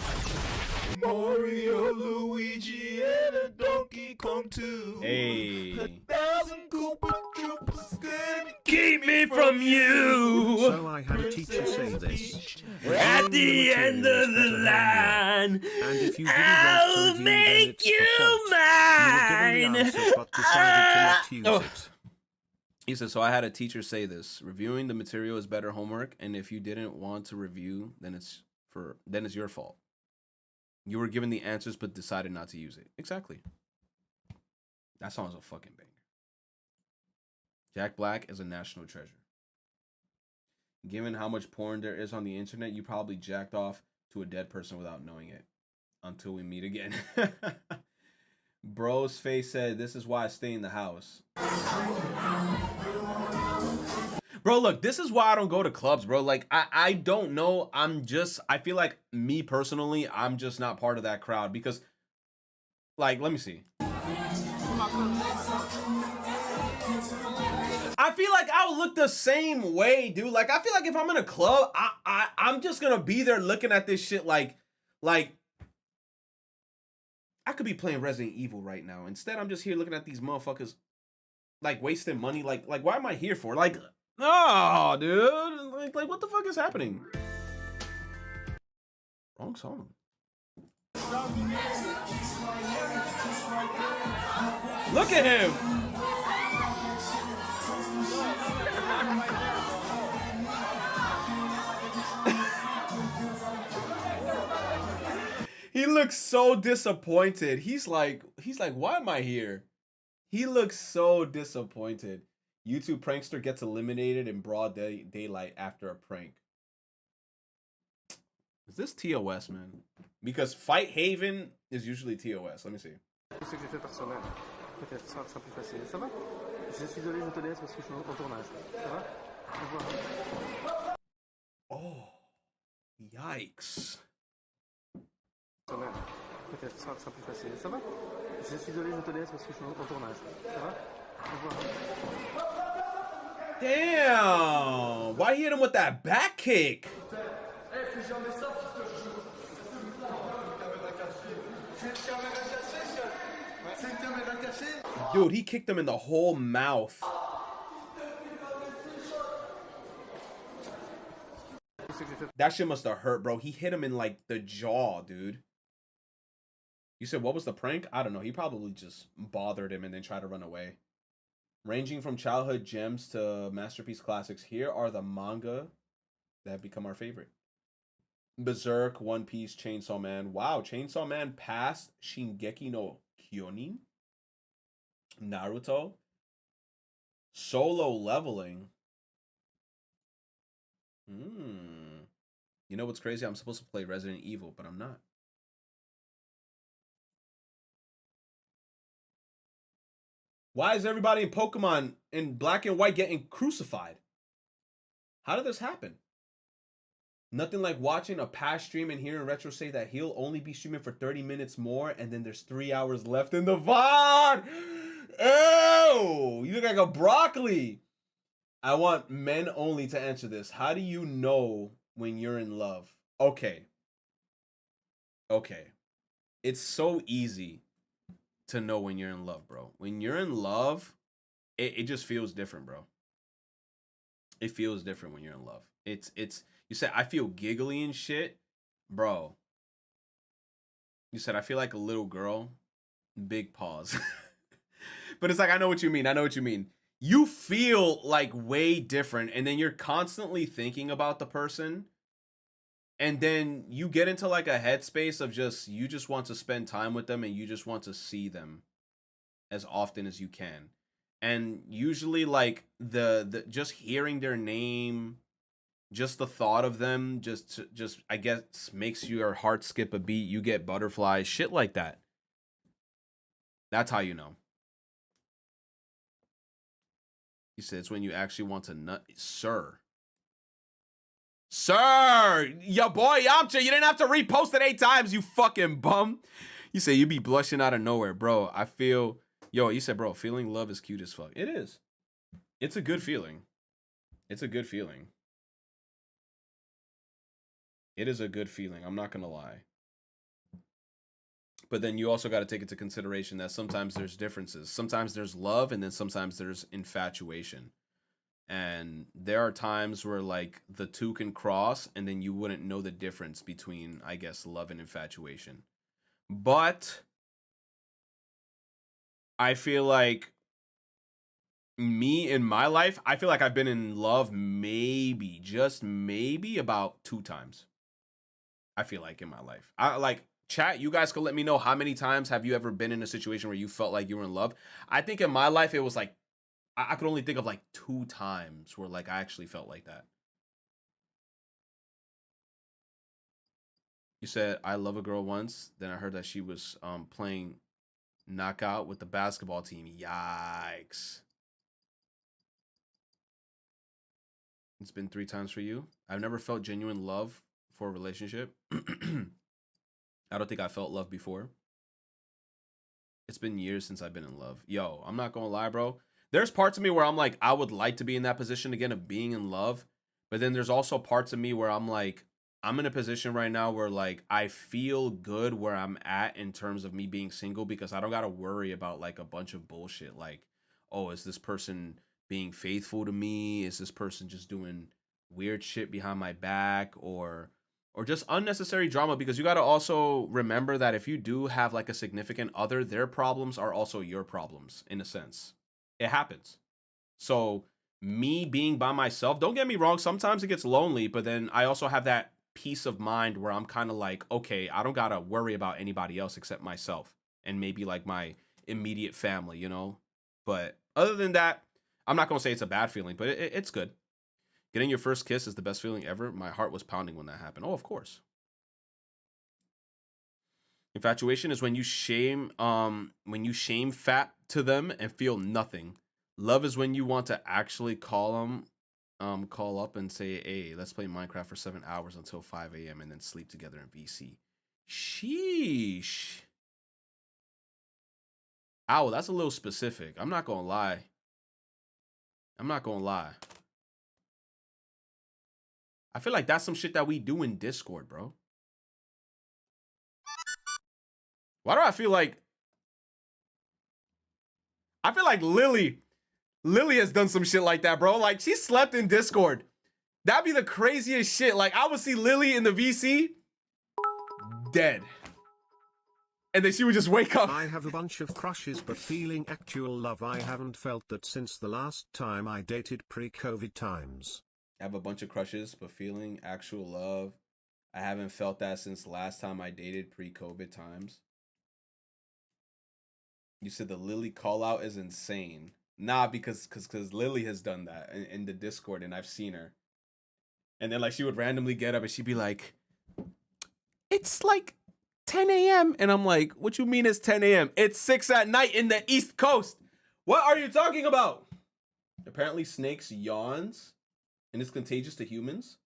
Mario, Luigi, and a Donkey Kong 2. Hey. 1,000 Koopa Troopas gonna keep me from you. So I had a teacher say this. At the end of the line, And if you didn't I'll make you mine. But decided to not use it. He says, so I had a teacher say this. Reviewing the material is better homework, and if you didn't want to review, then it's your fault. You were given the answers but decided not to use it. Exactly. That song's a fucking banger. Jack Black is a national treasure. Given how much porn there is on the internet, you probably jacked off to a dead person without knowing it. Until we meet again. Bro's face said, this is why I stay in the house. Bro, look, this is why I don't go to clubs, bro. Like, I don't know. I feel like me personally, I'm just not part of that crowd because, like, let me see. I feel like I would look the same way, dude. Like, I feel like if I'm in a club, I'm just gonna be there looking at this shit like, I could be playing Resident Evil right now. Instead, I'm just here looking at these motherfuckers, like, wasting money. Like, why am I here for? Like, Oh, dude. Like what the fuck is happening? Wrong song. Look at him. He looks so disappointed. He's like, why am I here? He looks so disappointed. YouTube prankster gets eliminated in broad daylight after a prank. Is this TOS, man? Because Fight Haven is usually TOS. Let me see. Ce que j'ai fait personnel. Peut-être ça sera plus facile. Ça va? Je suis désolé, je te laisse parce que je suis en tournage. Ça va? Au revoir. Oh, yikes. Personnel. Peut-être ça sera plus facile. Ça va? Je suis désolé, je te laisse parce que je suis en tournage. Ça va? Au revoir. Damn! Why hit him with that back kick? Dude, he kicked him in the whole mouth. That shit must have hurt, bro. He hit him in like the jaw, dude. You said what was the prank? I don't know. He probably just bothered him and then tried to run away. Ranging from childhood gems to masterpiece classics, here are the manga that have become our favorite. Berserk, One Piece, Chainsaw Man. Wow, Chainsaw Man passed Shingeki no Kyonin. Naruto. Solo Leveling. You know what's crazy? I'm supposed to play Resident Evil, but I'm not. Why is everybody in Pokemon in black and white getting crucified? How did this happen? Nothing like watching a past stream and hearing Retro say that he'll only be streaming for 30 minutes more and then there's 3 hours left in the VOD. Ew! You look like a broccoli. I want men only to answer this. How do you know when you're in love? Okay. It's so easy to know when you're in love, bro. When you're in love, it just feels different, bro. It feels different when you're in love. It's you said I feel giggly and shit, bro. You said I feel like a little girl. Big pause. But it's like I know what you mean. You feel like way different, and then you're constantly thinking about the person, and then you get into like a headspace of you just want to spend time with them and you just want to see them as often as you can. And usually like the just hearing their name, just the thought of them just I guess makes your heart skip a beat. You get butterflies, shit like that. That's how you know. He said it's when you actually want to nut. Sir, your boy Yamcha, you didn't have to repost it 8 times, you fucking bum. You say you be blushing out of nowhere, bro. I feel, you said, bro, feeling love is cute as fuck. It is. It's a good feeling. It's a good feeling. It is a good feeling. I'm not going to lie. But then you also got to take into consideration that sometimes there's differences. Sometimes there's love and then sometimes there's infatuation. And there are times where like the two can cross and then you wouldn't know the difference between, I guess, love and infatuation. But I feel like me in my life, I feel like I've been in love maybe, just maybe about 2 times. I feel like in my life. I like chat, you guys can let me know how many times have you ever been in a situation where you felt like you were in love. I think in my life it was like I could only think of like 2 times where like I actually felt like that. You said I love a girl once, then I heard that she was playing knockout with the basketball team. Yikes. It's been 3 times for you. I've never felt genuine love for a relationship. I don't think I felt love before. It's been years since I've been in love. Yo, I'm not gonna lie, bro. There's parts of me where I'm like, I would like to be in that position again of being in love. But then there's also parts of me where I'm like, I'm in a position right now where like I feel good where I'm at in terms of me being single because I don't gotta worry about like a bunch of bullshit like, oh, is this person being faithful to me? Is this person just doing weird shit behind my back, or just unnecessary drama? Because you got to also remember that if you do have like a significant other, their problems are also your problems in a sense. It happens. So me being by myself, don't get me wrong, sometimes it gets lonely, but then I also have that peace of mind where I'm kind of like, okay, I don't got to worry about anybody else except myself and maybe like my immediate family, you know? But other than that, I'm not going to say it's a bad feeling, but it's good. Getting your first kiss is the best feeling ever. My heart was pounding when that happened. Oh, of course. Infatuation is when you shame fat to them and feel nothing. Love is when you want to actually call up and say, hey, let's play Minecraft for 7 hours until 5 a.m. and then sleep together in VC. Sheesh. Ow, that's a little specific. I'm not gonna lie. I feel like that's some shit that we do in Discord, bro. Why do I feel like Lily has done some shit like that, bro? Like, she slept in Discord. That'd be the craziest shit. Like, I would see Lily in the VC dead. And then she would just wake up. I have a bunch of crushes, but feeling actual love, I haven't felt that since the last time I dated pre-COVID times. I have a bunch of crushes, but feeling actual love, I haven't felt that since the last time I dated pre-COVID times. You said the Lily call out is insane. Nah, because Lily has done that in the Discord, and I've seen her. And then like she would randomly get up and she'd be like, it's like 10 a.m. And I'm like, what you mean it's 10 a.m.? It's 6 at night in the East Coast. What are you talking about? Apparently snakes yawns and it's contagious to humans.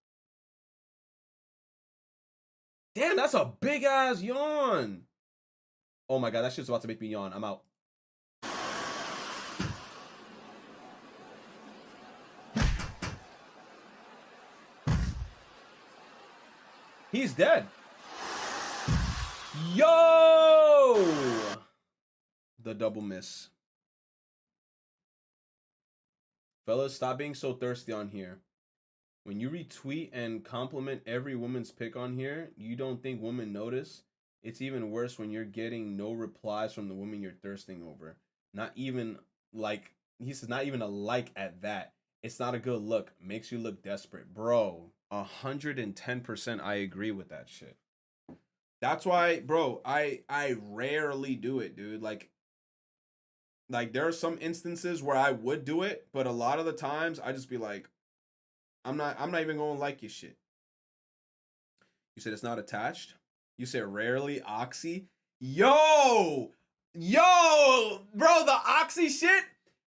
Damn, that's a big ass yawn. Oh my God, that shit's about to make me yawn. I'm out. He's dead. Yo! The double miss. Fellas, stop being so thirsty on here. When you retweet and compliment every woman's pic on here, you don't think women notice? It's even worse when you're getting no replies from the woman you're thirsting over. Not even like, he says, not even a like at that. It's not a good look. Makes you look desperate. Bro, 110% I agree with that shit. That's why, bro, I rarely do it, dude. Like there are some instances where I would do it, but a lot of the times I just be like, I'm not even gonna like your shit. You said it's not attached? You said rarely Oxy? Yo, bro, the Oxy shit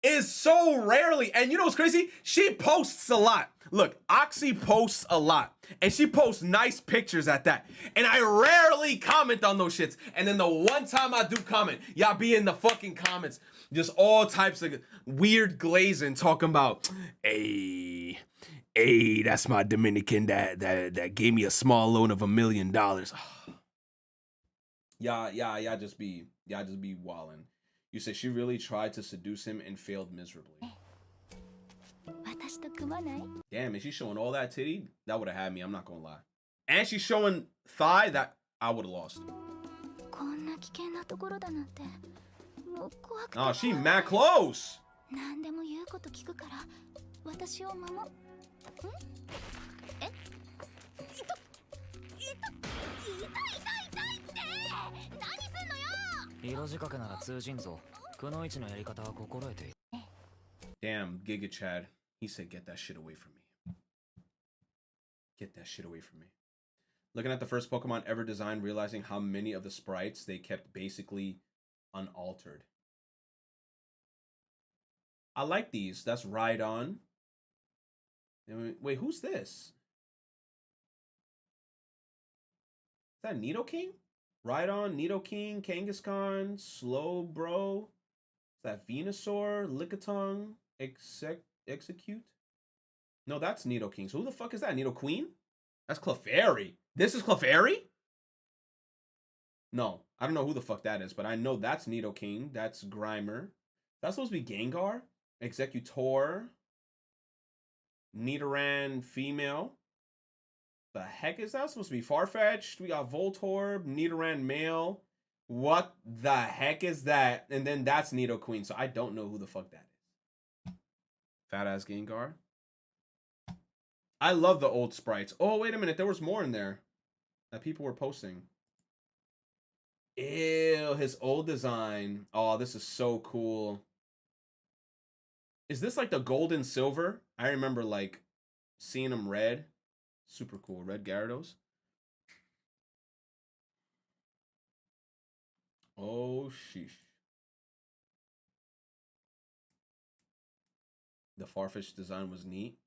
is so rarely. And you know what's crazy? She posts a lot. Look, Oxy posts a lot. And she posts nice pictures at that. And I rarely comment on those shits. And then the one time I do comment, y'all be in the fucking comments. Just all types of weird glazing talking about, hey, that's my Dominican that gave me a small loan of $1 million. Y'all just be wildin'. You said she really tried to seduce him and failed miserably. Damn, is she showing all that titty? That would have had me, I'm not gonna lie. And she's showing thigh, that I would have lost. Oh, she mad close. Damn, Giga Chad. He said, get that shit away from me. Get that shit away from me. Looking at the first Pokemon ever designed, realizing how many of the sprites they kept basically unaltered. I like these. That's Rhydon. Wait, who's this? Is that Nidoking? Rhydon, Nidoking, Kangaskhan, Slowbro. Is that Venusaur, Lickitung, Execute? No, that's Nidoking. So who the fuck is that? Nidoqueen? That's Clefairy. This is Clefairy? No, I don't know who the fuck that is, but I know that's Nidoking. That's Grimer. That's supposed to be Gengar? Executor. Nidoran female. The heck is that supposed to be? Farfetch'd. We got Voltorb. Nidoran male. What the heck is that? And then that's Nidoqueen. So I don't know who the fuck that is. Fat ass Gengar. I love the old sprites. Oh, wait a minute. There was more in there that people were posting. Ew, his old design. Oh, this is so cool. Is this like the gold and silver? I remember like seeing him red. Super cool. Red Gyarados. Oh, sheesh. The Farfetch'd design was neat.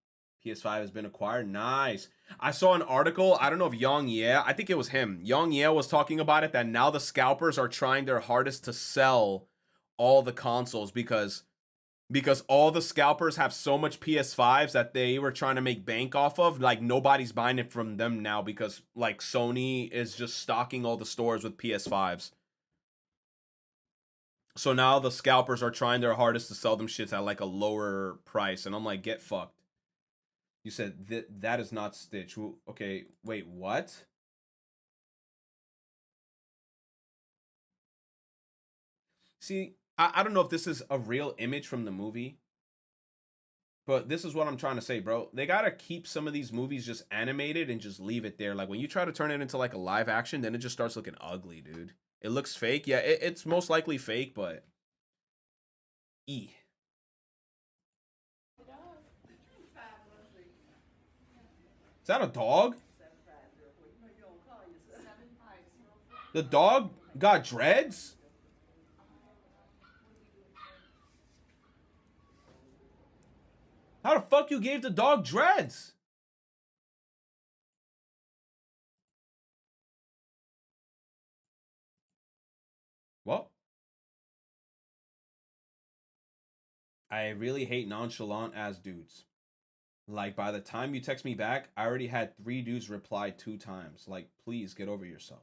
PS5 has been acquired. Nice. I saw an article. I don't know if Yang Ye. I think it was him. Yang Ye was talking about it, that now the scalpers are trying their hardest to sell all the consoles because all the scalpers have so much PS5s that they were trying to make bank off of. Like, nobody's buying it from them now because, like, Sony is just stocking all the stores with PS5s. So now the scalpers are trying their hardest to sell them shits at, like, a lower price. And I'm like, get fucked. You said that is not Stitch. Okay, wait, what? See, I don't know if this is a real image from the movie, but this is what I'm trying to say, bro. They gotta keep some of these movies just animated and just leave it there. Like, when you try to turn it into, like, a live action, then it just starts looking ugly, dude. It looks fake. Yeah, it's most likely fake, but... Is that a dog? The dog got dreads? How the fuck you gave the dog dreads? Well, I really hate nonchalant ass dudes. Like, by the time you text me back, I already had 3 dudes reply 2 times. Like, please get over yourself.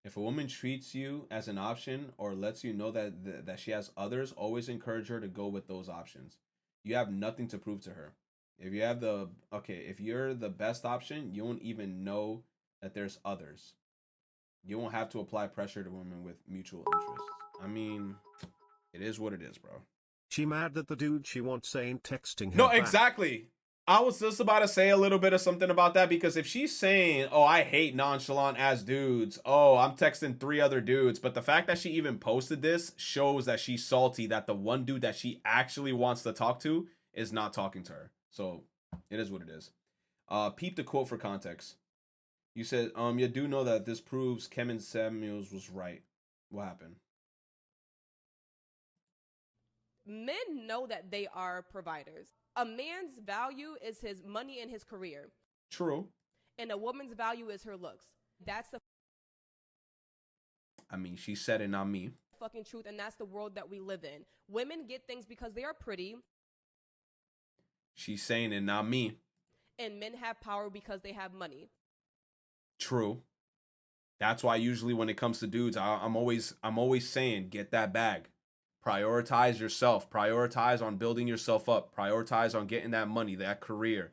If a woman treats you as an option or lets you know that she has others, always encourage her to go with those options. You have nothing to prove to her. If you're the best option, you won't even know that there's others. You won't have to apply pressure to women with mutual interests. I mean, it is what it is, bro. She mad that the dude she wants ain't texting her No, back. exactly. I was just about to say a little bit of something about that, because if she's saying, oh, I hate nonchalant ass dudes, oh, I'm texting 3 other dudes, but the fact that she even posted this shows that she's salty that the one dude that she actually wants to talk to is not talking to her. So it is what it is. Peep the quote for context. You said, you do know that this proves Kevin Samuels was right. What happened? Men know that they are providers. A man's value is his money and his career. True. And a woman's value is her looks. That's the I mean, she said it, not me. fucking truth, and that's the world that we live in. Women get things because they are pretty. She's saying it, not me. And men have power because they have money. True. That's why usually when it comes to dudes, I'm always saying, get that bag. Prioritize yourself. Prioritize on building yourself up. Prioritize on getting that money, that career,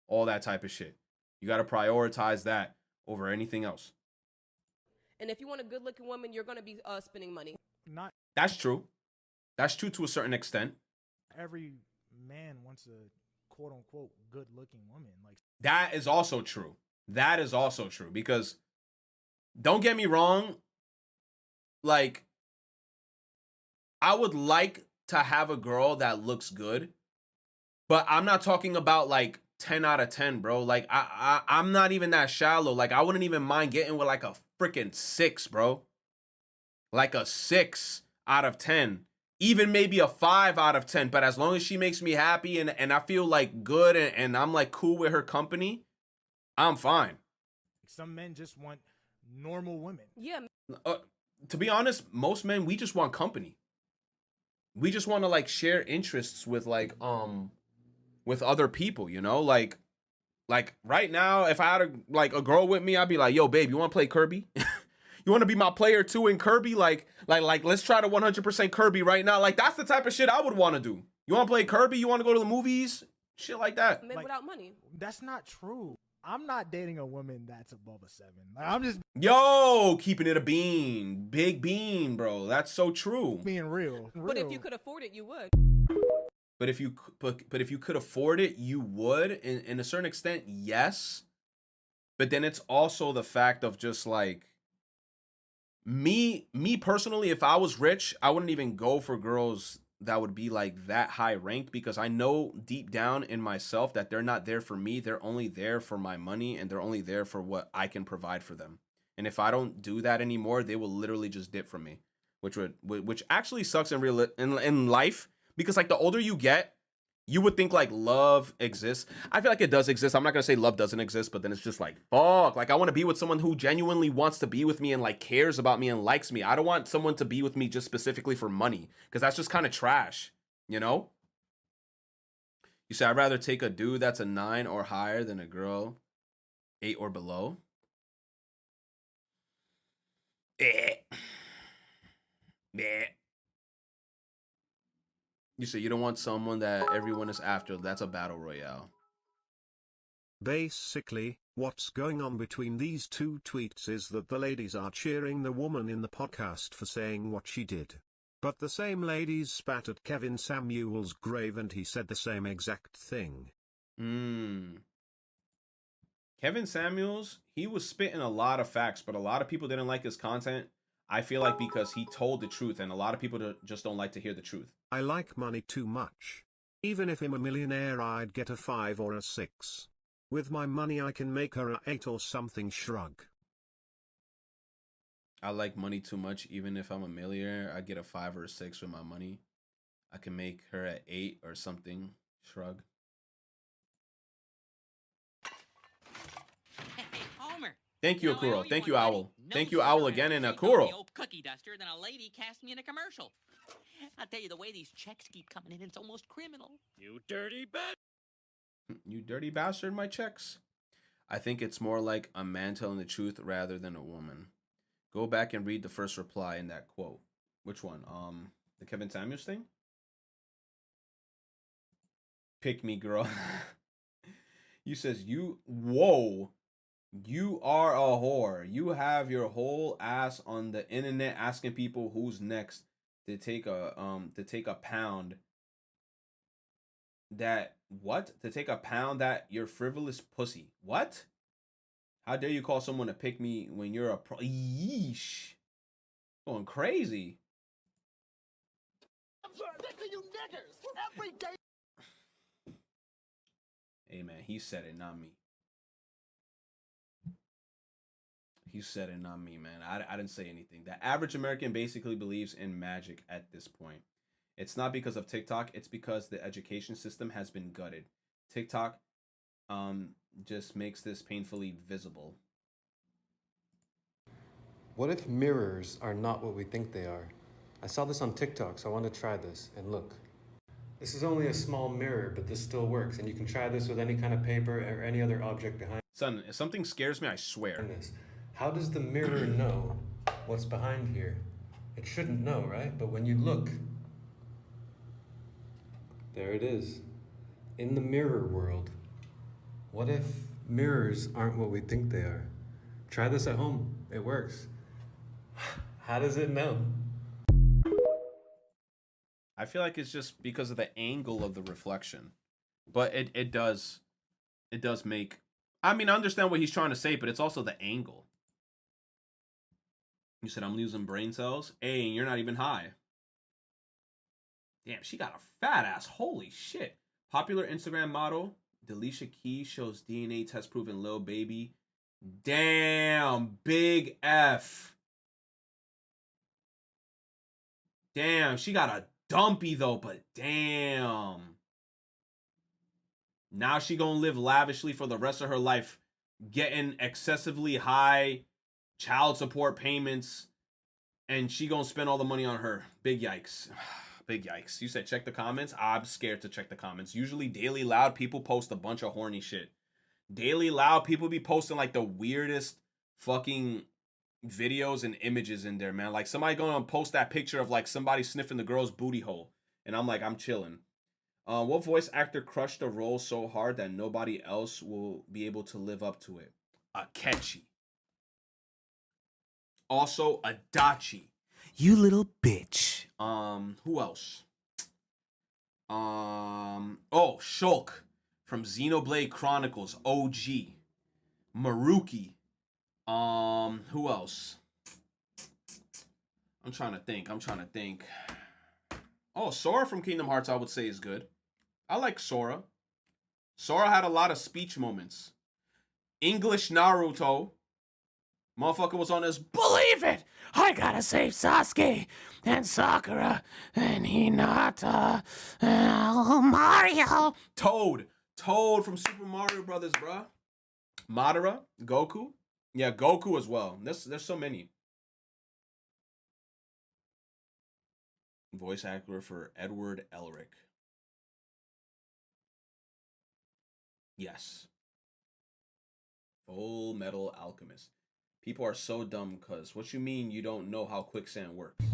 all that type of shit. You got to prioritize that over anything else. And if you want a good-looking woman, you're going to be spending money. Not That's true. That's true to a certain extent. every man wants a quote-unquote good-looking woman. Like, That is also true. That is also true, because don't get me wrong, like, I would like to have a girl that looks good, but I'm not talking about like 10 out of 10, bro. Like, I'm not even that shallow. Like, I wouldn't even mind getting with like a freaking 6, bro. Like a 6 out of 10. Even maybe a 5 out of 10. But as long as she makes me happy and I feel like good and I'm like cool with her company, I'm fine. some men just want normal women. Yeah. To be honest, most men, we just want company. We just want to like share interests with like with other people, you know? Like right now, if I had a girl with me, I'd be like, yo, babe, you want to play Kirby? You want to be my player too in Kirby? Like, let's try to 100% Kirby right now. Like, that's the type of shit I would want to do. You want to play Kirby? You want to go to the movies? Shit like that. Men without money. That's not true. I'm not dating a woman that's above a 7. Like, I'm just Yo, keeping it a bean. Big bean, bro. That's so true. being real. But if you could afford it, you would. But if you could afford it, you would. In a certain extent, yes. But then it's also the fact of just like me personally, if I was rich, I wouldn't even go for girls that would be like that high ranked, because I know deep down in myself that they're not there for me. They're only there for my money, and they're only there for what I can provide for them. And if I don't do that anymore, they will literally just dip from me, which actually sucks in life, because like the older you get, you would think like love exists. I feel like it does exist. I'm not gonna say love doesn't exist, but then it's just like, fuck. Like I want to be with someone who genuinely wants to be with me and like cares about me and likes me. I don't want someone to be with me just specifically for money, because that's just kind of trash, you know? You say I'd rather take a dude that's a 9 or higher than a girl 8 or below. Eh. You say you don't want someone that everyone is after. That's a battle royale. Basically, what's going on between these two tweets is that the ladies are cheering the woman in the podcast for saying what she did. But the same ladies spat at Kevin Samuel's grave and he said the same exact thing. Kevin Samuels, he was spitting a lot of facts, but a lot of people didn't like his content. I feel like because he told the truth, and a lot of people just don't like to hear the truth. I like money too much. Even if I'm a millionaire, I'd get a 5 or a 6. With my money I can make her a 8 or something. Shrug. I like money too much. Even if I'm a millionaire, I get a 5 or a 6 with my money. I can make her at 8 or something. Shrug. Hey, Homer. Thank you, I Akuro. owe Thank one, you, buddy. Owl. No Thank you, Owl, sooner again, and have I taken Akuro. the old cookie duster than a lady cast me in a commercial. I'll tell you, the way these checks keep coming in, it's almost criminal. You dirty bastard. You dirty bastard, my checks. I think it's more like a man telling the truth rather than a woman. Go back and read the first reply in that quote. Which one? The Kevin Samuels thing? Pick me, girl. You says whoa. You are a whore. You have your whole ass on the internet asking people who's next to take a pound. That what? To take a pound that your frivolous pussy. What? How dare you call someone a pick me when you're a pro? Yeesh. Going crazy. Hey man, he said it, not me. He said it, not me, man. I didn't say anything. The average American basically believes in magic at this point. It's not because of TikTok. It's because the education system has been gutted. TikTok just makes this painfully visible. What if mirrors are not what we think they are? I saw this on TikTok, so I want to try this. And look, this is only a small mirror, but this still works. And you can try this with any kind of paper or any other object behind. Son, if something scares me, I swear. How does the mirror know what's behind here? It shouldn't know, right? But when you look, there it is. In the mirror world, what if mirrors aren't what we think they are? Try this at home. It works. How does it know? I feel like it's just because of the angle of the reflection. But it does make... I mean, I understand what he's trying to say, but it's also the angle. You said I'm losing brain cells? Hey, and you're not even high. Damn, she got a fat ass. Holy shit. Popular Instagram model, Delisha Key, shows DNA test proven Lil Baby. Damn, big F. Damn, she got a dumpy though, but damn. Now she gonna live lavishly for the rest of her life, getting excessively high child support payments, and she gonna spend all the money on her. Big yikes. Big yikes. You said check the comments? I'm scared to check the comments. Usually Daily Loud people post a bunch of horny shit. Daily Loud people be posting like the weirdest fucking videos and images in there, man. Like somebody gonna post that picture of like somebody sniffing the girl's booty hole, and I'm like, I'm chilling. What voice actor crushed the role so hard that nobody else will be able to live up to it? Akechi. Also, Adachi. You little bitch. Who else? Oh, Shulk from Xenoblade Chronicles OG. Maruki. Who else? I'm trying to think. Oh, Sora from Kingdom Hearts I would say is good. I like Sora. Sora had a lot of speech moments. English Naruto. Motherfucker was on his believe it! I gotta save Sasuke and Sakura and Hinata and Mario. Toad from Super Mario Brothers, bruh. Madara, Goku. Yeah, Goku as well. There's so many. Voice actor for Edward Elric. Yes. Full Metal Alchemist. People are so dumb because what you mean you don't know how quicksand works?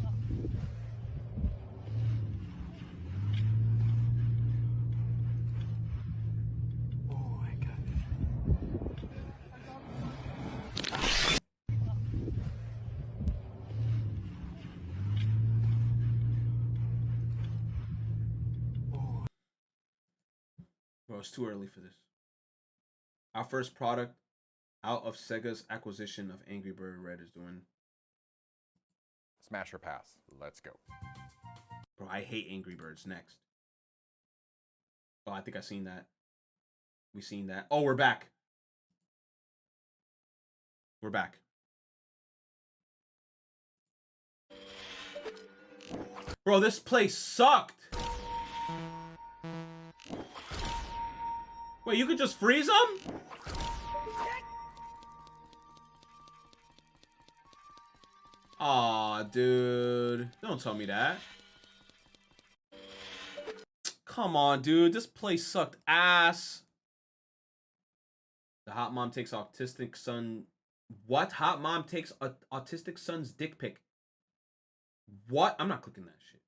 Oh my god. Bro, it's too early for this. Our first product out of Sega's acquisition of Angry Bird Red is doing. Smash or pass. Let's go. Bro, I hate Angry Birds. Next. Oh, I think I seen that. We seen that. Oh, we're back. We're back. Bro, this place sucked. Wait, you could just freeze them? Aw, dude. Don't tell me that. Come on, dude. This place sucked ass. The hot mom takes autistic son. What? Hot mom takes autistic son's dick pic. What? I'm not clicking that shit.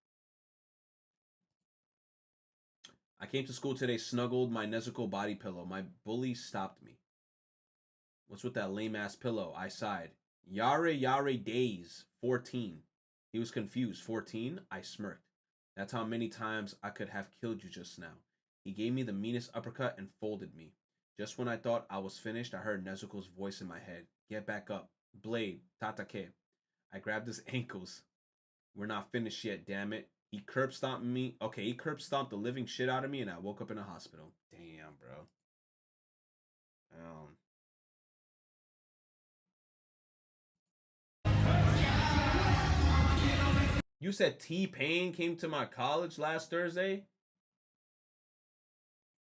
I came to school today, snuggled my Nezuko body pillow. My bully stopped me. What's with that lame ass pillow? I sighed. Yare days. 14. He was confused. 14? I smirked. That's how many times I could have killed you just now. He gave me the meanest uppercut and folded me. Just when I thought I was finished, I heard Nezuko's voice in my head. Get back up. Blade. Tatake. I grabbed his ankles. We're not finished yet, damn it. He curb stomped me. Okay, he curb stomped the living shit out of me and I woke up in a hospital. Damn, bro. You said T-Pain came to my college last Thursday?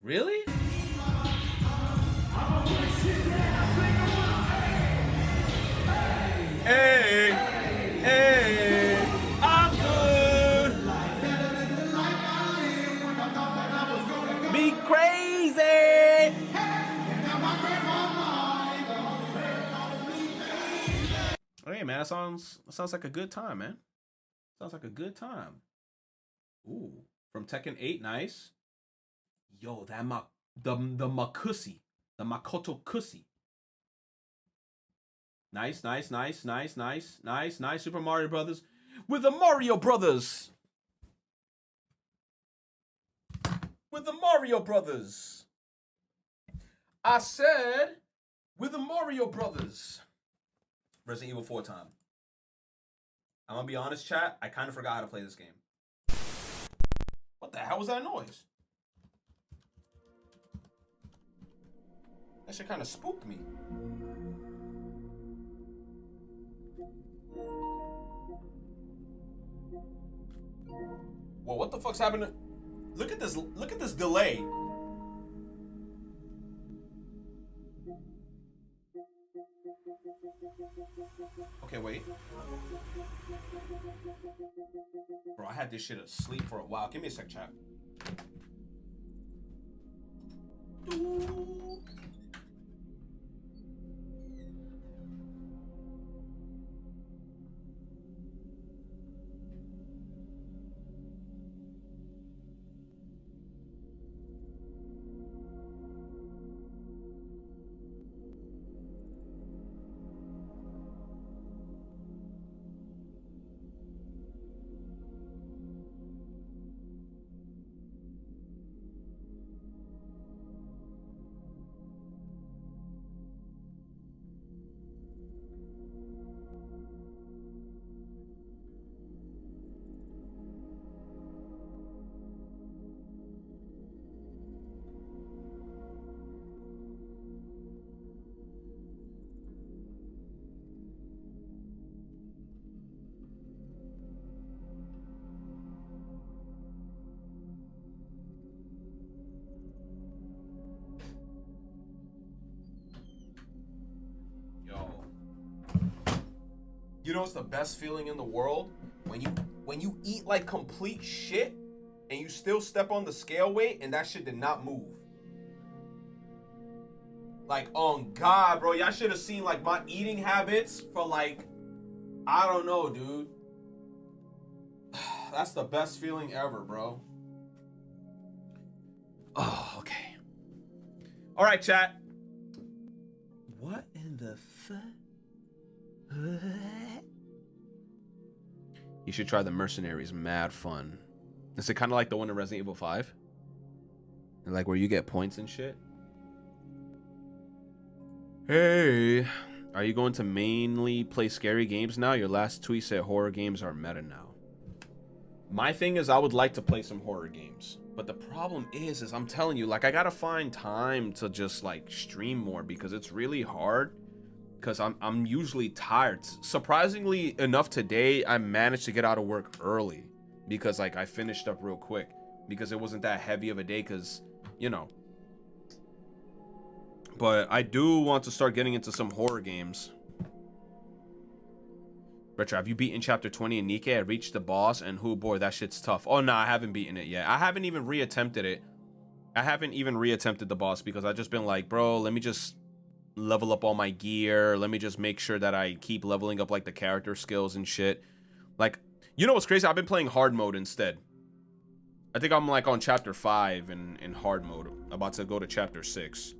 Really? Hey, hey, I'm good. Be crazy. Hey man, that sounds like a good time, man. Sounds like a good time. Ooh, from Tekken 8, nice. Yo, that the Makusi, the Makoto Kusi. Nice. Super Mario Brothers with the Mario Brothers. With the Mario Brothers. I said with the Mario Brothers. Resident Evil 4 time. I'm gonna be honest, chat. I kind of forgot how to play this game. What the hell was that noise? That shit kind of spooked me. Whoa, what the fuck's happening? Look at this. Look at this delay. Okay, wait. Bro, I had this shit asleep for a while. Give me a sec, chat. You know what's the best feeling in the world? When you eat like complete shit and you still step on the scale weight and that shit did not move. Like, on God, bro. Y'all should have seen like my eating habits for like, I don't know, dude. That's the best feeling ever, bro. Oh, okay. All right, chat. What in the fuck? You should try the Mercenaries. Mad fun. Is it kind of like the one in Resident Evil 5? Like where you get points and shit? Hey. Are you going to mainly play scary games now? Your last tweet said horror games are meta now. My thing is I would like to play some horror games. But the problem is I'm telling you, like, I gotta find time to just like stream more because it's really hard. Because I'm usually tired. Surprisingly enough, today I managed to get out of work early because like I finished up real quick because it wasn't that heavy of a day because, you know. But I do want to start getting into some horror games. Retro, have you beaten chapter 20 in Nikkei? I reached the boss and who boy, that shit's tough. Oh no, I haven't beaten it yet. I haven't even reattempted it. I haven't even reattempted the boss because I just been like, bro, let me just level up all my gear. Let me just make sure that I keep leveling up like the character skills and shit. Like, you know what's crazy? I've been playing hard mode instead. I think I'm like on chapter 5 in hard mode. About to go to chapter 6.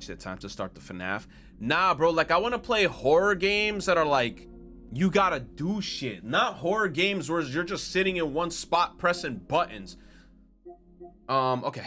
Said time to start the FNAF. Nah, bro, like I want to play horror games that are like you gotta do shit, not horror games where you're just sitting in one spot pressing buttons. Okay.